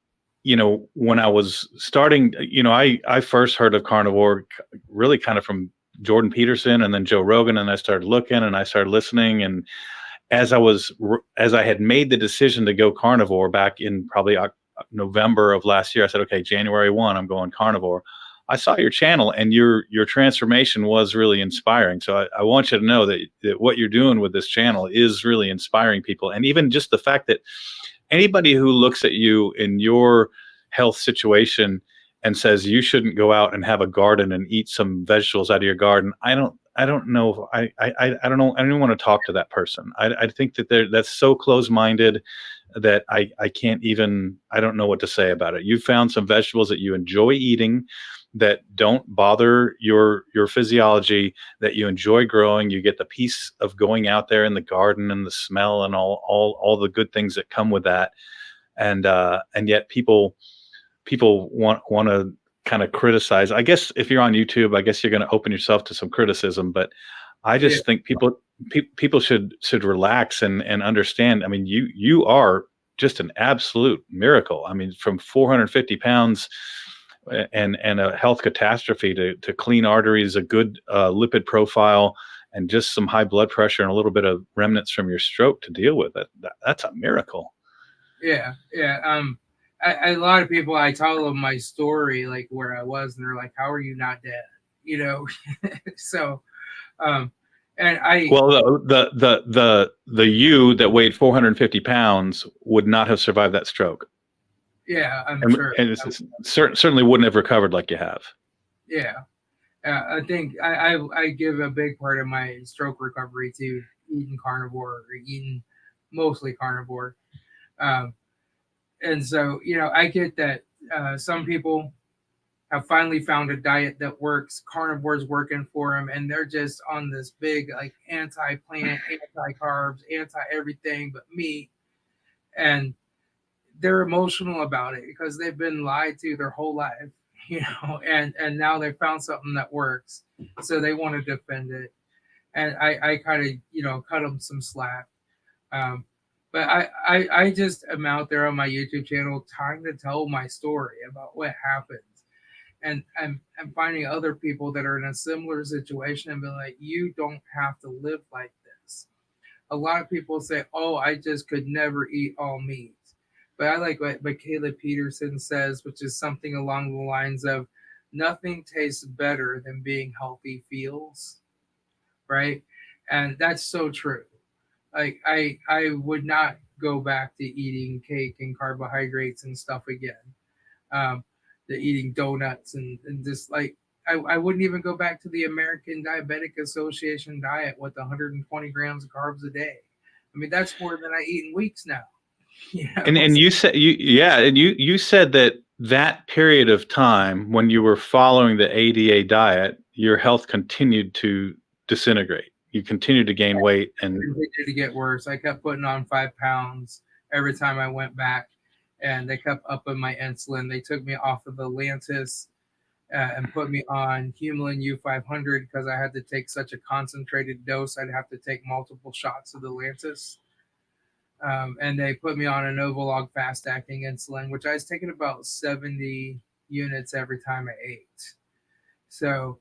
when I was starting, I first heard of carnivore really kind of from Jordan Peterson and then Joe Rogan, and I started looking and I started listening. And as I had made the decision to go carnivore back in probably November of last year, I said, okay, January 1, I'm going carnivore. I saw your channel, and your transformation was really inspiring. So I want you to know that what you're doing with this channel is really inspiring people. And even just the fact that anybody who looks at you in your health situation and says you shouldn't go out and have a garden and eat some vegetables out of your garden, I don't know. I don't know. I don't even want to talk to that person. I think that that's so close-minded that I can't even, I don't know what to say about it. You found some vegetables that you enjoy eating, that don't bother your physiology, that you enjoy growing. You get the peace of going out there in the garden and the smell and all the good things that come with that. And yet people want to kind of criticize. I guess if you're on YouTube, I guess you're going to open yourself to some criticism, but I Yeah, just think people should relax and understand. I mean, you are just an absolute miracle. I mean, from 450 pounds and a health catastrophe to clean arteries, a good lipid profile, and just some high blood pressure and a little bit of remnants from your stroke to deal with it. That's a miracle. yeah. A lot of people, I tell them my story, like where I was, and they're like, "How are you not dead?" You know. So, um, and I, Well, the you that weighed 450 pounds would not have survived that stroke, yeah, I'm and sure. certainly wouldn't have recovered like you have. Yeah, I think I give a big part of my stroke recovery to eating carnivore, or eating mostly carnivore. Um, and so, I get that some people have finally found a diet that works. Carnivore's working for them, and they're just on this big like anti-plant, anti-carbs, anti-everything but meat, and they're emotional about it because they've been lied to their whole life, and now they found something that works, so they want to defend it, and I kind of cut them some slack. Um, but I just am out there on my YouTube channel trying to tell my story about what happened, and I'm finding other people that are in a similar situation and be like, you don't have to live like this. A lot of people say, oh, I just could never eat all meat. But I like what Caleb Peterson says, which is something along the lines of nothing tastes better than being healthy feels, right? And that's so true. Like I would not go back to eating cake and carbohydrates and stuff again. Um, the eating donuts and just like I wouldn't even go back to the American Diabetic Association diet with 120 grams of carbs a day. I mean, that's more than I eat in weeks now. And you said you said that period of time when you were following the ADA diet, your health continued to disintegrate. You continued to gain weight, and Continued to get worse. I kept putting on 5 pounds. every time I went back, and they kept upping my insulin. They took me off of the Lantus and put me on Humulin U 500 because I had to take such a concentrated dose. I'd have to take multiple shots of the Lantus. And they put me on a Novolog fast acting insulin, which I was taking about 70 units every time I ate. So,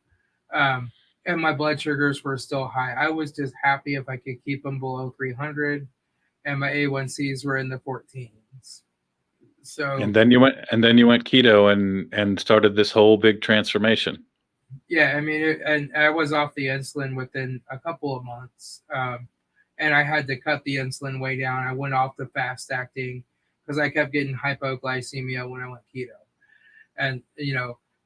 um, and my blood sugars were still high. I was just happy if I could keep them below 300, and my A1Cs were in the 14s. So, And then you went keto and started this whole big transformation. yeah, I mean, and I was off the insulin within a couple of months. And I had to cut the insulin way down. I went off the fast acting because I kept getting hypoglycemia when I went keto. And,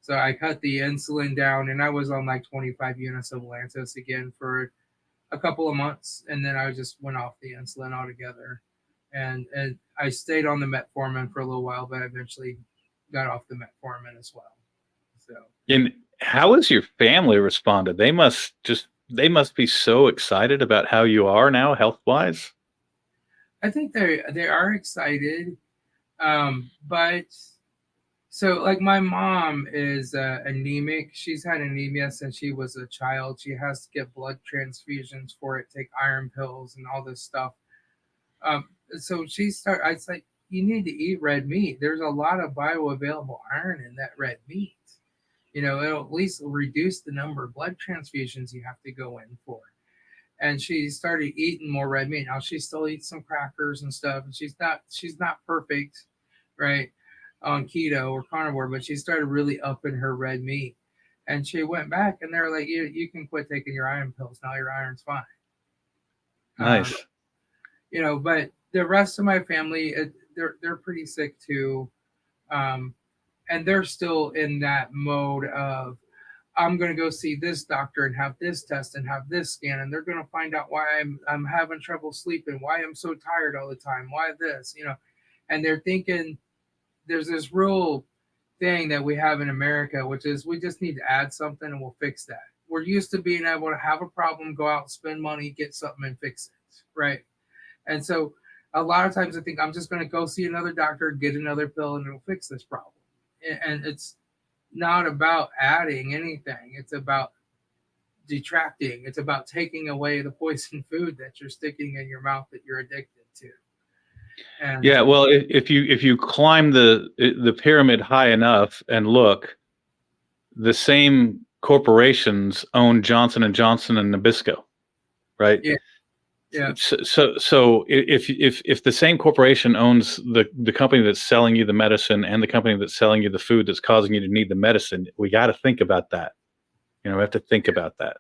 so I cut the insulin down and I was on like 25 units of Lantus again for a couple of months. And then I just went off the insulin altogether. And I stayed on the metformin for a little while, but I eventually got off the metformin as well. So, And how has your family responded? They must be so excited about how you are now, health wise. I think they are excited, but so like my mom is anemic. She's had anemia since she was a child. She has to get blood transfusions for it, take iron pills, and all this stuff. So I was like, you need to eat red meat. There's a lot of bioavailable iron in that red meat. It'll at least reduce the number of blood transfusions you have to go in for. And she started eating more red meat. Now she still eats some crackers and stuff, and she's not perfect, right, on keto or carnivore, but she started really upping her red meat. And she went back, and they're like, you can quit taking your iron pills now. Your iron's fine. Um, Nice. but the rest of my family, they're pretty sick too, um, and they're still in that mode of I'm going to go see this doctor and have this test and have this scan, and they're going to find out why I'm having trouble sleeping, why I'm so tired all the time, why this, and they're thinking there's this real thing that we have in America, which is we just need to add something and we'll fix that. We're used to being able to have a problem, go out, spend money, get something, and fix it, right? And so a lot of times I think I'm just going to go see another doctor, get another pill, and it'll fix this problem. And it's not about adding anything. It's about detracting. It's about taking away the poison food that you're sticking in your mouth that you're addicted to. And Yeah, well, if you climb the pyramid high enough and look, the same corporations own Johnson and Johnson and Nabisco, right? yeah, yeah, So if the same corporation owns the company that's selling you the medicine and the company that's selling you the food that's causing you to need the medicine, we got to think about that. We have to think about that.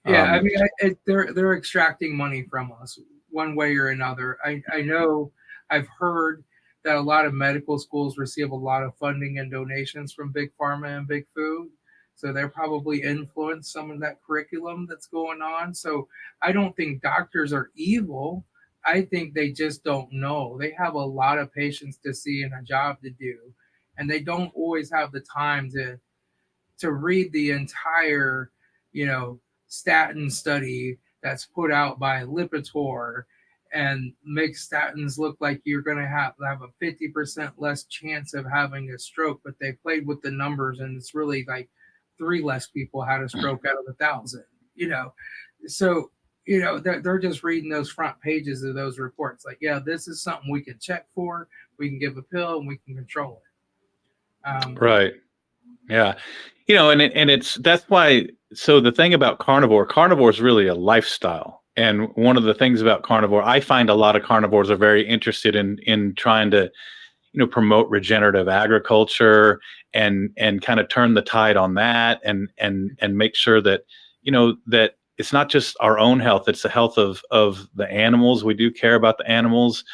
yeah. I mean, they're extracting money from us one way or another. I know I've heard that a lot of medical schools receive a lot of funding and donations from big pharma and big food. So they're probably influenced some of that curriculum that's going on. So I don't think doctors are evil. I think they just don't know. They have a lot of patients to see and a job to do, and they don't always have the time to read the entire, you know, statin study that's put out by Lipitor and make statins look like you're going to have a 50% less chance of having a stroke, but they played with the numbers and it's really like 3 less people had a stroke out of 1,000, you know. So, they're just reading those front pages of those reports. Like, yeah, this is something we can check for. We can give a pill and we can control it. Right. Yeah. That's why. So the thing about carnivore is really a lifestyle. And one of the things about carnivore, I find a lot of carnivores are very interested in trying to, promote regenerative agriculture and kind of turn the tide on that and make sure that, that it's not just our own health, it's the health of the animals. We do care about the animals.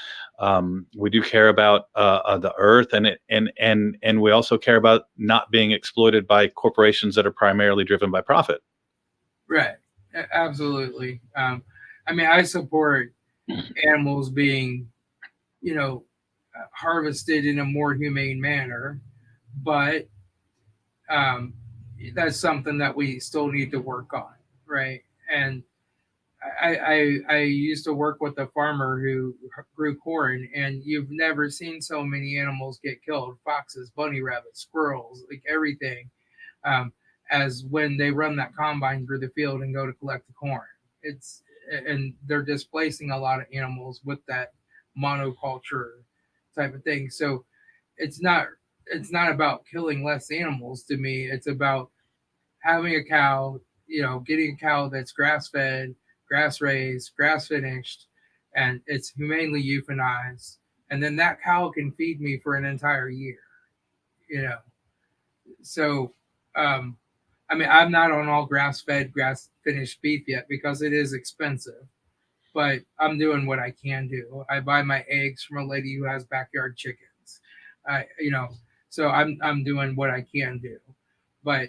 We do care about the earth, and we also care about not being exploited by corporations that are primarily driven by profit. Right. Absolutely. I mean, I support animals being, harvested in a more humane manner, but um, that's something that we still need to work on, right? And I used to work with a farmer who grew corn, and you've never seen so many animals get killed: foxes, bunny rabbits, squirrels, like everything. Um, as when they run that combine through the field and go to collect the corn, it's and they're displacing a lot of animals with that monoculture type of thing. So it's not it's not about killing less animals to me. It's about having a cow, getting a cow that's grass fed, grass raised, grass finished, and it's humanely euthanized. And then that cow can feed me for an entire year, you know. So, um, I mean, I'm not on all grass fed, grass finished beef yet because it is expensive, but I'm doing what I can do. I buy my eggs from a lady who has backyard chickens. You know, so I'm doing what I can do. But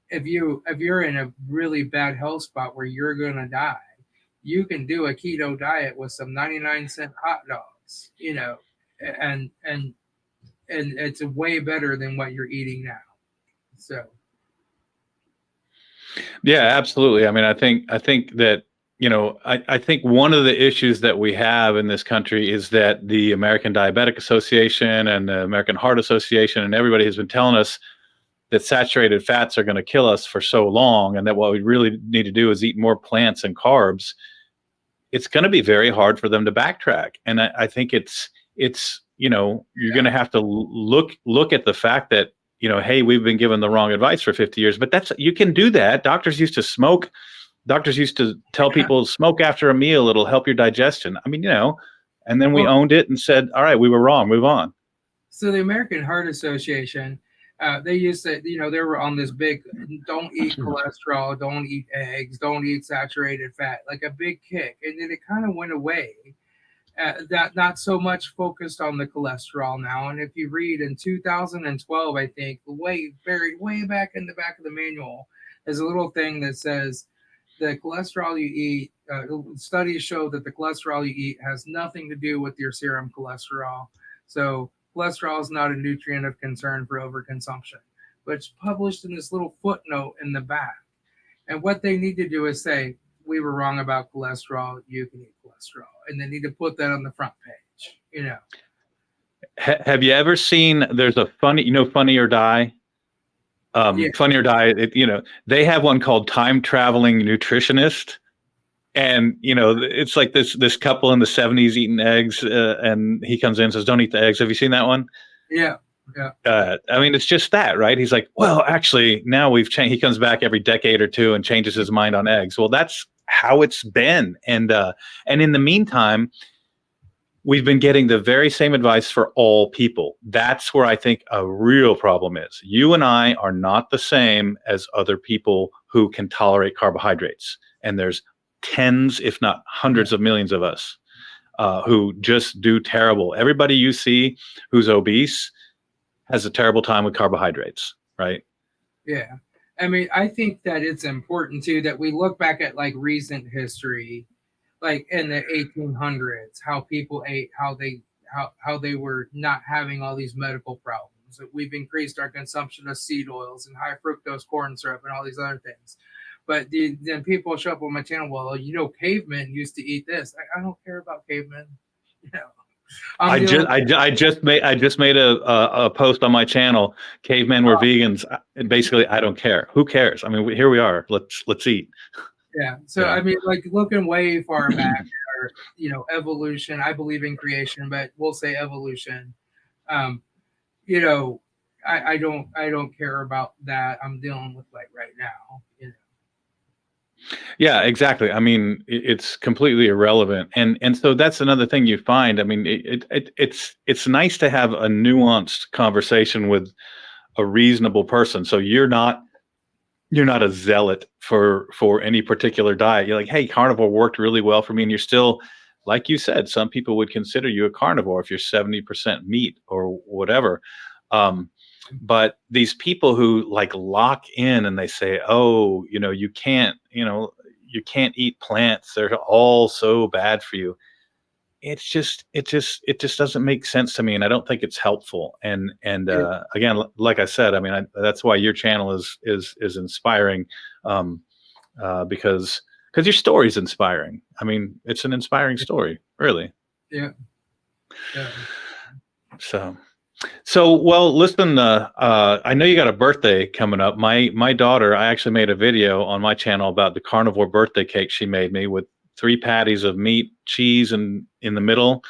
if you're in a really bad health spot where you're gonna die, you can do a keto diet with some 99-cent hot dogs, and it's way better than what you're eating now. So Yeah, absolutely. I mean, I think that, I think one of the issues that we have in this country is that the American Diabetic Association and the American Heart Association and everybody has been telling us that saturated fats are going to kill us for so long, and that what we really need to do is eat more plants and carbs. It's going to be very hard for them to backtrack, and I think it's you're going to have to look at the fact that, hey, we've been given the wrong advice for 50 years, but that's, you can do that. Doctors used to smoke. Doctors used to tell people, smoke after a meal, it'll help your digestion. I mean, and then we well, owned it and said, all right, we were wrong, move on. so the American Heart Association, they used to, they were on this big, don't eat cholesterol, don't eat eggs, don't eat saturated fat, like a big kick, and then it kind of went away. That not so much focused on the cholesterol now. And if you read in 2012, I think, way buried way back in the back of the manual, there's a little thing that says the cholesterol you eat. Studies show that the cholesterol you eat has nothing to do with your serum cholesterol. So cholesterol is not a nutrient of concern for overconsumption. But it's published in this little footnote in the back. And what they need to do is say, we were wrong about cholesterol. You can eat cholesterol. And they need to put that on the front page. Have you ever seen, there's a Funny or Die? Yeah. Funny or Die, they have one called Time Traveling Nutritionist. And, it's like this couple in the 70s eating eggs, and he comes in and says, don't eat the eggs. Have you seen that one? Yeah. Yeah. I mean, it's just that, right? He's like, well, actually, now we've changed. He comes back every decade or two and changes his mind on eggs. Well, that's how it's been. And in the meantime, we've been getting the very same advice for all people. That's where I think a real problem is. You and I are not the same as other people who can tolerate carbohydrates. And there's tens, if not hundreds of millions of us who just do terrible. Everybody you see who's obese has a terrible time with carbohydrates, right? Yeah. I mean, I think that it's important too that we look back at like recent history, like in the 1800s, how people ate, how they were not having all these medical problems. We've increased our consumption of seed oils and high fructose corn syrup and all these other things. But then people show up on my channel. Well, cavemen used to eat this. I don't care about cavemen. You know, I'm I dealing. just I just made a post on my channel. Cavemen were vegans, and basically, I don't care. Who cares? I mean, here we are. Let's eat. Yeah. So Yeah. I mean, like looking way far back, or evolution. I believe in creation, but we'll say evolution. Um, you know, I don't care about that. I'm dealing with like right now. Yeah, exactly. I mean, it's completely irrelevant, and so that's another thing you find. I mean, it's nice to have a nuanced conversation with a reasonable person. So you're not a zealot for any particular diet. You're like, hey, carnivore worked really well for me, and you're still, like you said, some people would consider you a carnivore if you're 70% meat or whatever. Um, but these people who like lock in and they say, oh, you can't eat plants, they're all so bad for you. It just doesn't make sense to me, and I don't think it's helpful. And Yeah. again, like I said, I mean, that's why your channel is inspiring, because because your story's inspiring. I mean, it's an inspiring story, really. Yeah. Yeah. So well, listen. I know you got a birthday coming up. My daughter, I actually made a video on my channel about the carnivore birthday cake she made me with 3 patties of meat, cheese, and in the middle,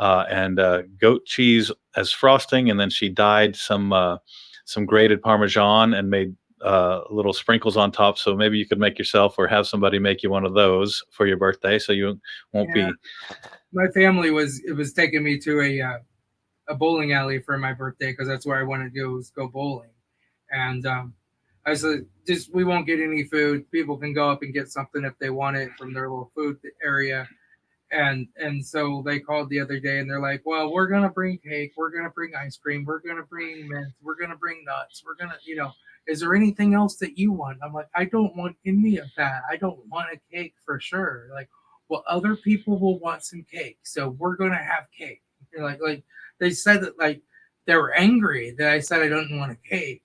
and goat cheese as frosting, and then she dyed some grated Parmesan and made little sprinkles on top. So maybe you could make yourself or have somebody make you one of those for your birthday, so you won't Yeah. be. My family was taking me to a bowling alley for my birthday because that's where I wanted to go, was go bowling. And I said, just we won't get any food. People can go up and get something if they want it from their little food area. And so they called the other day and they're like, well, we're gonna bring cake, we're gonna bring ice cream, we're gonna bring mint, we're gonna bring nuts, we're gonna, is there anything else that you want? I'm like, I don't want any of that. I don't want a cake for sure. Like, well, other people will want some cake, so we're gonna have cake. You're like they said that, like, they were angry that I said I don't want a cake,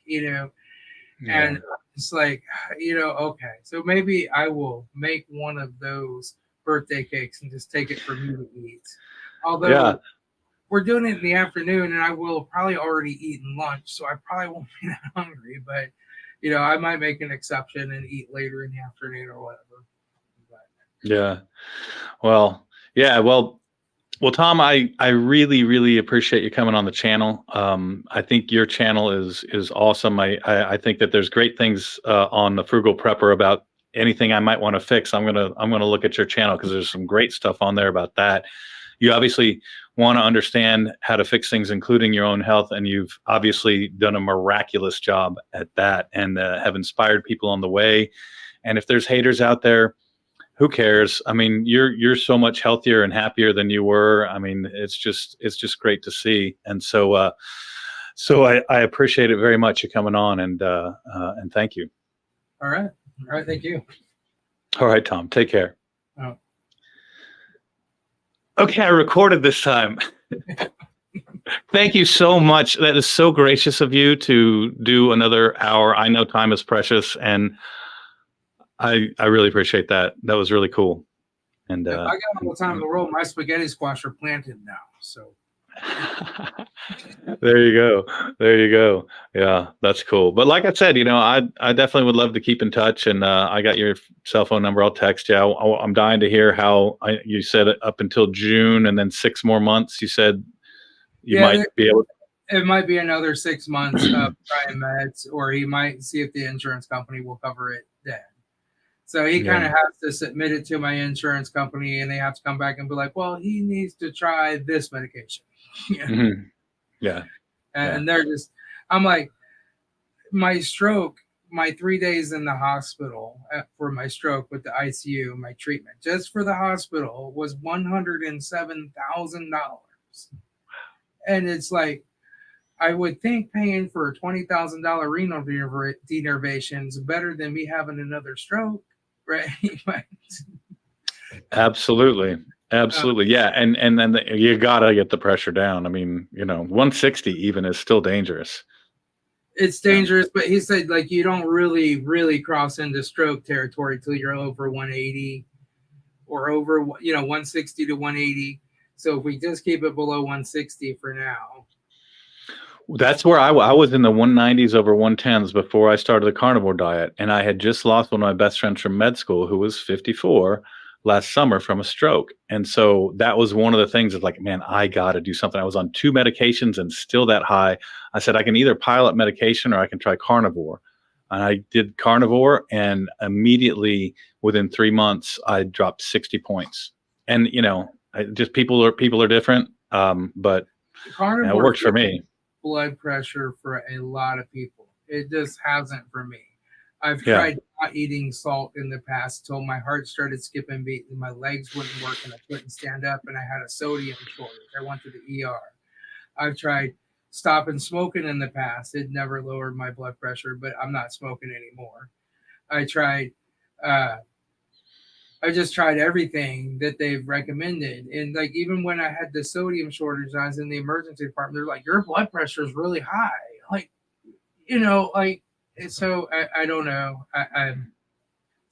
and it's like, okay, so maybe I will make one of those birthday cakes and just take it for me to eat. Although we're doing it in the afternoon and I will probably already eaten lunch, so I probably won't be that hungry, but I might make an exception and eat later in the afternoon or whatever. But, Yeah. Well, yeah. Well, Tom, I really, really appreciate you coming on the channel. I think your channel is awesome. I think that there's great things on the Frugal Prepper about anything I might want to fix. I'm gonna look at your channel because there's some great stuff on there about that. You obviously want to understand how to fix things, including your own health, and you've obviously done a miraculous job at that, and have inspired people on the way. And if there's haters out there, who cares? I mean, you're so much healthier and happier than you were. I mean, it's just great to see. And so I appreciate it very much you coming on, and thank you. All right. Thank you. All right, Tom, take care. Oh. Okay, I recorded this time. Thank you so much. That is so gracious of you to do another hour. I know time is precious, and I really appreciate that. That was really cool. And I got all the time in the world. My spaghetti squash are planted now, so. There you go. Yeah, that's cool. But like I said, I definitely would love to keep in touch, and I got your cell phone number. I'll text you. I'm dying to hear how you said it up until June, and then 6 more months. You said you might be able. It might be another 6 months of trying meds, or he might see if the insurance company will cover it then. So he kind of has to submit it to my insurance company, and they have to come back and be like, well, he needs to try this medication. Mm-hmm. Yeah. And they're just, I'm like, my stroke, my 3 days in the hospital for my stroke with the ICU, my treatment just for the hospital was $107,000. And it's like, I would think paying for a $20,000 renal denervation is better than me having another stroke, right? Absolutely. Yeah. And then you gotta get the pressure down. I mean, 160 even is still dangerous. It's dangerous, but he said, like, you don't really cross into stroke territory till you're over 180 or over 160 to 180. So if we just keep it below 160 for now. That's where I was in the 190s over 110s before I started the carnivore diet. And I had just lost one of my best friends from med school who was 54 last summer from a stroke. And so that was one of the things of like, man, I got to do something. I was on 2 medications and still that high. I said, I can either pile up medication or I can try carnivore. And I did carnivore, and immediately within 3 months, I dropped 60 points. And, just people are different. But it works for me. Blood pressure for a lot of people. It just hasn't for me. I've tried not eating salt in the past till my heart started skipping beat and my legs wouldn't work and I couldn't stand up and I had a sodium shortage. I went to the ER. I've tried stopping smoking in the past. It never lowered my blood pressure, but I'm not smoking anymore. I just tried everything that they've recommended. And like, even when I had the sodium shortage, I was in the emergency department. They're like, your blood pressure is really high. Like, so I don't know.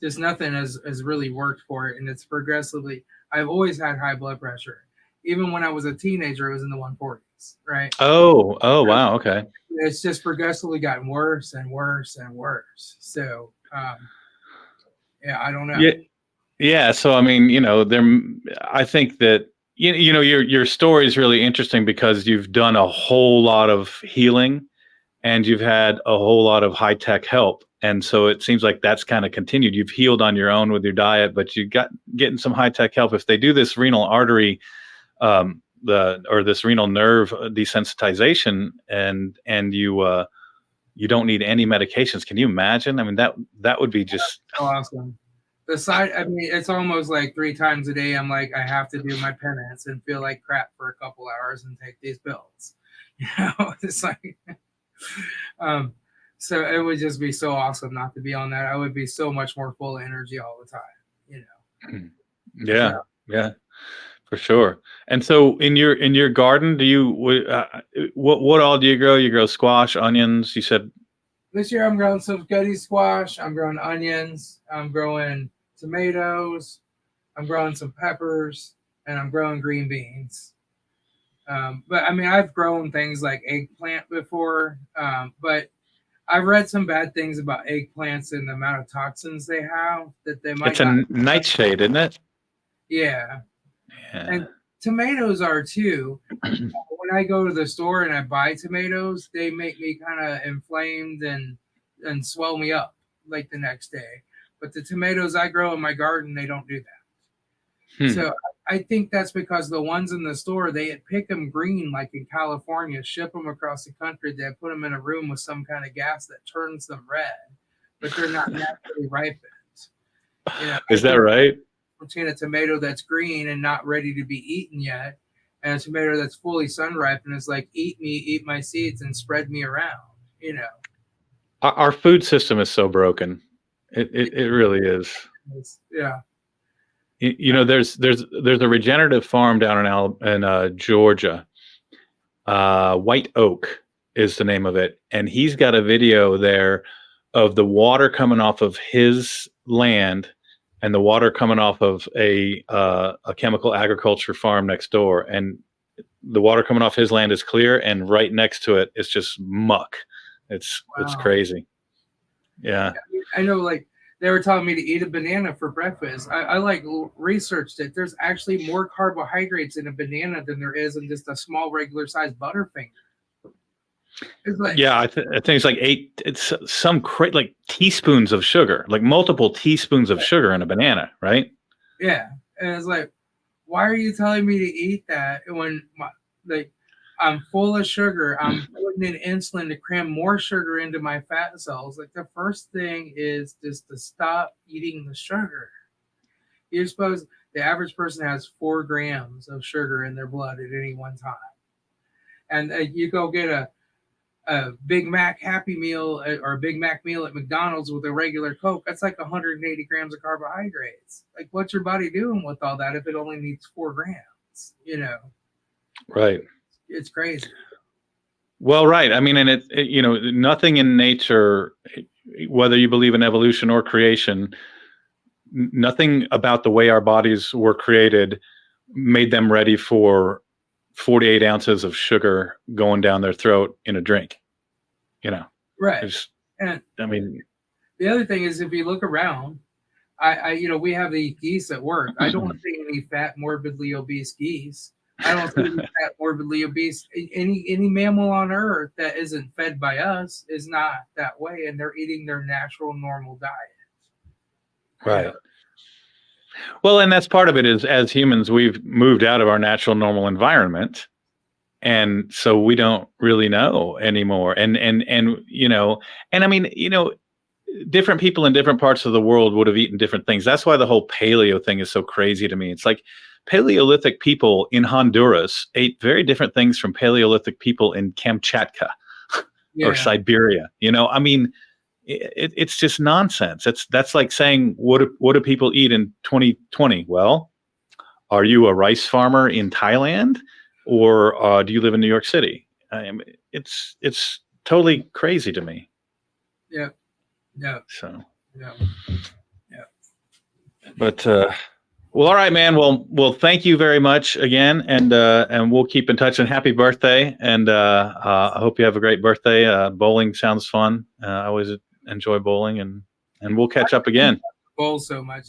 just nothing has really worked for it, and it's progressively. I've always had high blood pressure, even when I was a teenager. It was in the 140s, right? Oh, wow. Okay. It's just progressively gotten worse and worse and worse. So, yeah, I don't know. Yeah. Yeah. So, I mean, I think that, your story is really interesting because you've done a whole lot of healing and you've had a whole lot of high tech help. And so it seems like that's kind of continued. You've healed on your own with your diet, but you got getting some high tech help. If they do this renal artery, or this renal nerve desensitization, and you don't need any medications. Can you imagine? I mean, that would be just Awesome. I mean, it's almost like 3 times a day. I'm like, I have to do my penance and feel like crap for a couple hours and take these pills. It's like, um, so it would just be so awesome not to be on that. I would be so much more full of energy all the time. yeah, So yeah, for sure. And so in your garden, do you what all do you grow? You grow squash, onions. You said this year I'm growing some gutty squash. I'm growing onions. I'm growing tomatoes. I'm growing some peppers, and I'm growing green beans. But I mean, I've grown things like eggplant before, but I've read some bad things about eggplants and the amount of toxins they have that they it's might a not. nightshade, isn't it? Yeah, Yeah. and tomatoes are too. When I go to the store and I buy tomatoes, they make me kind of inflamed and swell me up like the next day. But the tomatoes I grow in my garden, they don't do that. Hmm. So I think that's because the ones in the store, they pick them green, like in California, ship them across the country. They put them in a room with some kind of gas that turns them red, but they're not naturally ripened. I Is that think right? between a tomato that's green and not ready to be eaten yet, and a tomato that's fully sun ripened is like, eat me, eat my seeds, and spread me around. You know, Our food system is so broken. It really is. yeah. There's a regenerative farm down in Georgia. White Oak is the name of it, and he's got a video there of the water coming off of his land and the water coming off of a chemical agriculture farm next door, and the water coming off his land is clear, and right next to it is just muck. It's Wow. crazy. Yeah. I know, like they were telling me to eat a banana for breakfast. I like researched it. There's actually more carbohydrates in a banana than there is in just a small regular sized Butterfinger. It's like, Yeah, I think it's like it's like teaspoons of sugar, like multiple teaspoons of sugar in a banana, right? yeah, and it's like, why are you telling me to eat that when like I'm full of sugar? I'm putting in insulin to cram more sugar into my fat cells. Like the first thing is just to stop eating the sugar. You're supposed the average person has 4 grams of sugar in their blood at any one time, and you go get a Big Mac Happy Meal or a Big Mac meal at McDonald's with a regular Coke. That's like 180 grams of carbohydrates. Like, what's your body doing with all that if it only needs 4 grams? Right. It's crazy. Well, right. I mean, and nothing in nature, whether you believe in evolution or creation, nothing about the way our bodies were created made them ready for 48 ounces of sugar going down their throat in a drink. Right. And I mean, the other thing is, if you look around, we have the geese at work. I don't see any fat, morbidly obese geese. I don't see any fat, morbidly obese. Any mammal on Earth that isn't fed by us is not that way, and they're eating their natural, normal diet. right. Well, and that's part of it is as humans, we've moved out of our natural, normal environment. And so we don't really know anymore. And I mean, different people in different parts of the world would have eaten different things. That's why the whole paleo thing is so crazy to me. It's like Paleolithic people in Honduras ate very different things from Paleolithic people in Kamchatka or Siberia. I mean, it's just nonsense. That's like saying, what do people eat in 2020? Well, are you a rice farmer in Thailand, or do you live in New York City? It's totally crazy to me. Yeah. Yeah. So. Yeah. Yeah. But well, all right, man. Well, thank you very much again, and we'll keep in touch. And happy birthday! And I hope you have a great birthday. Bowling sounds fun. I always enjoy bowling, and we'll catch up again. Bowl so much.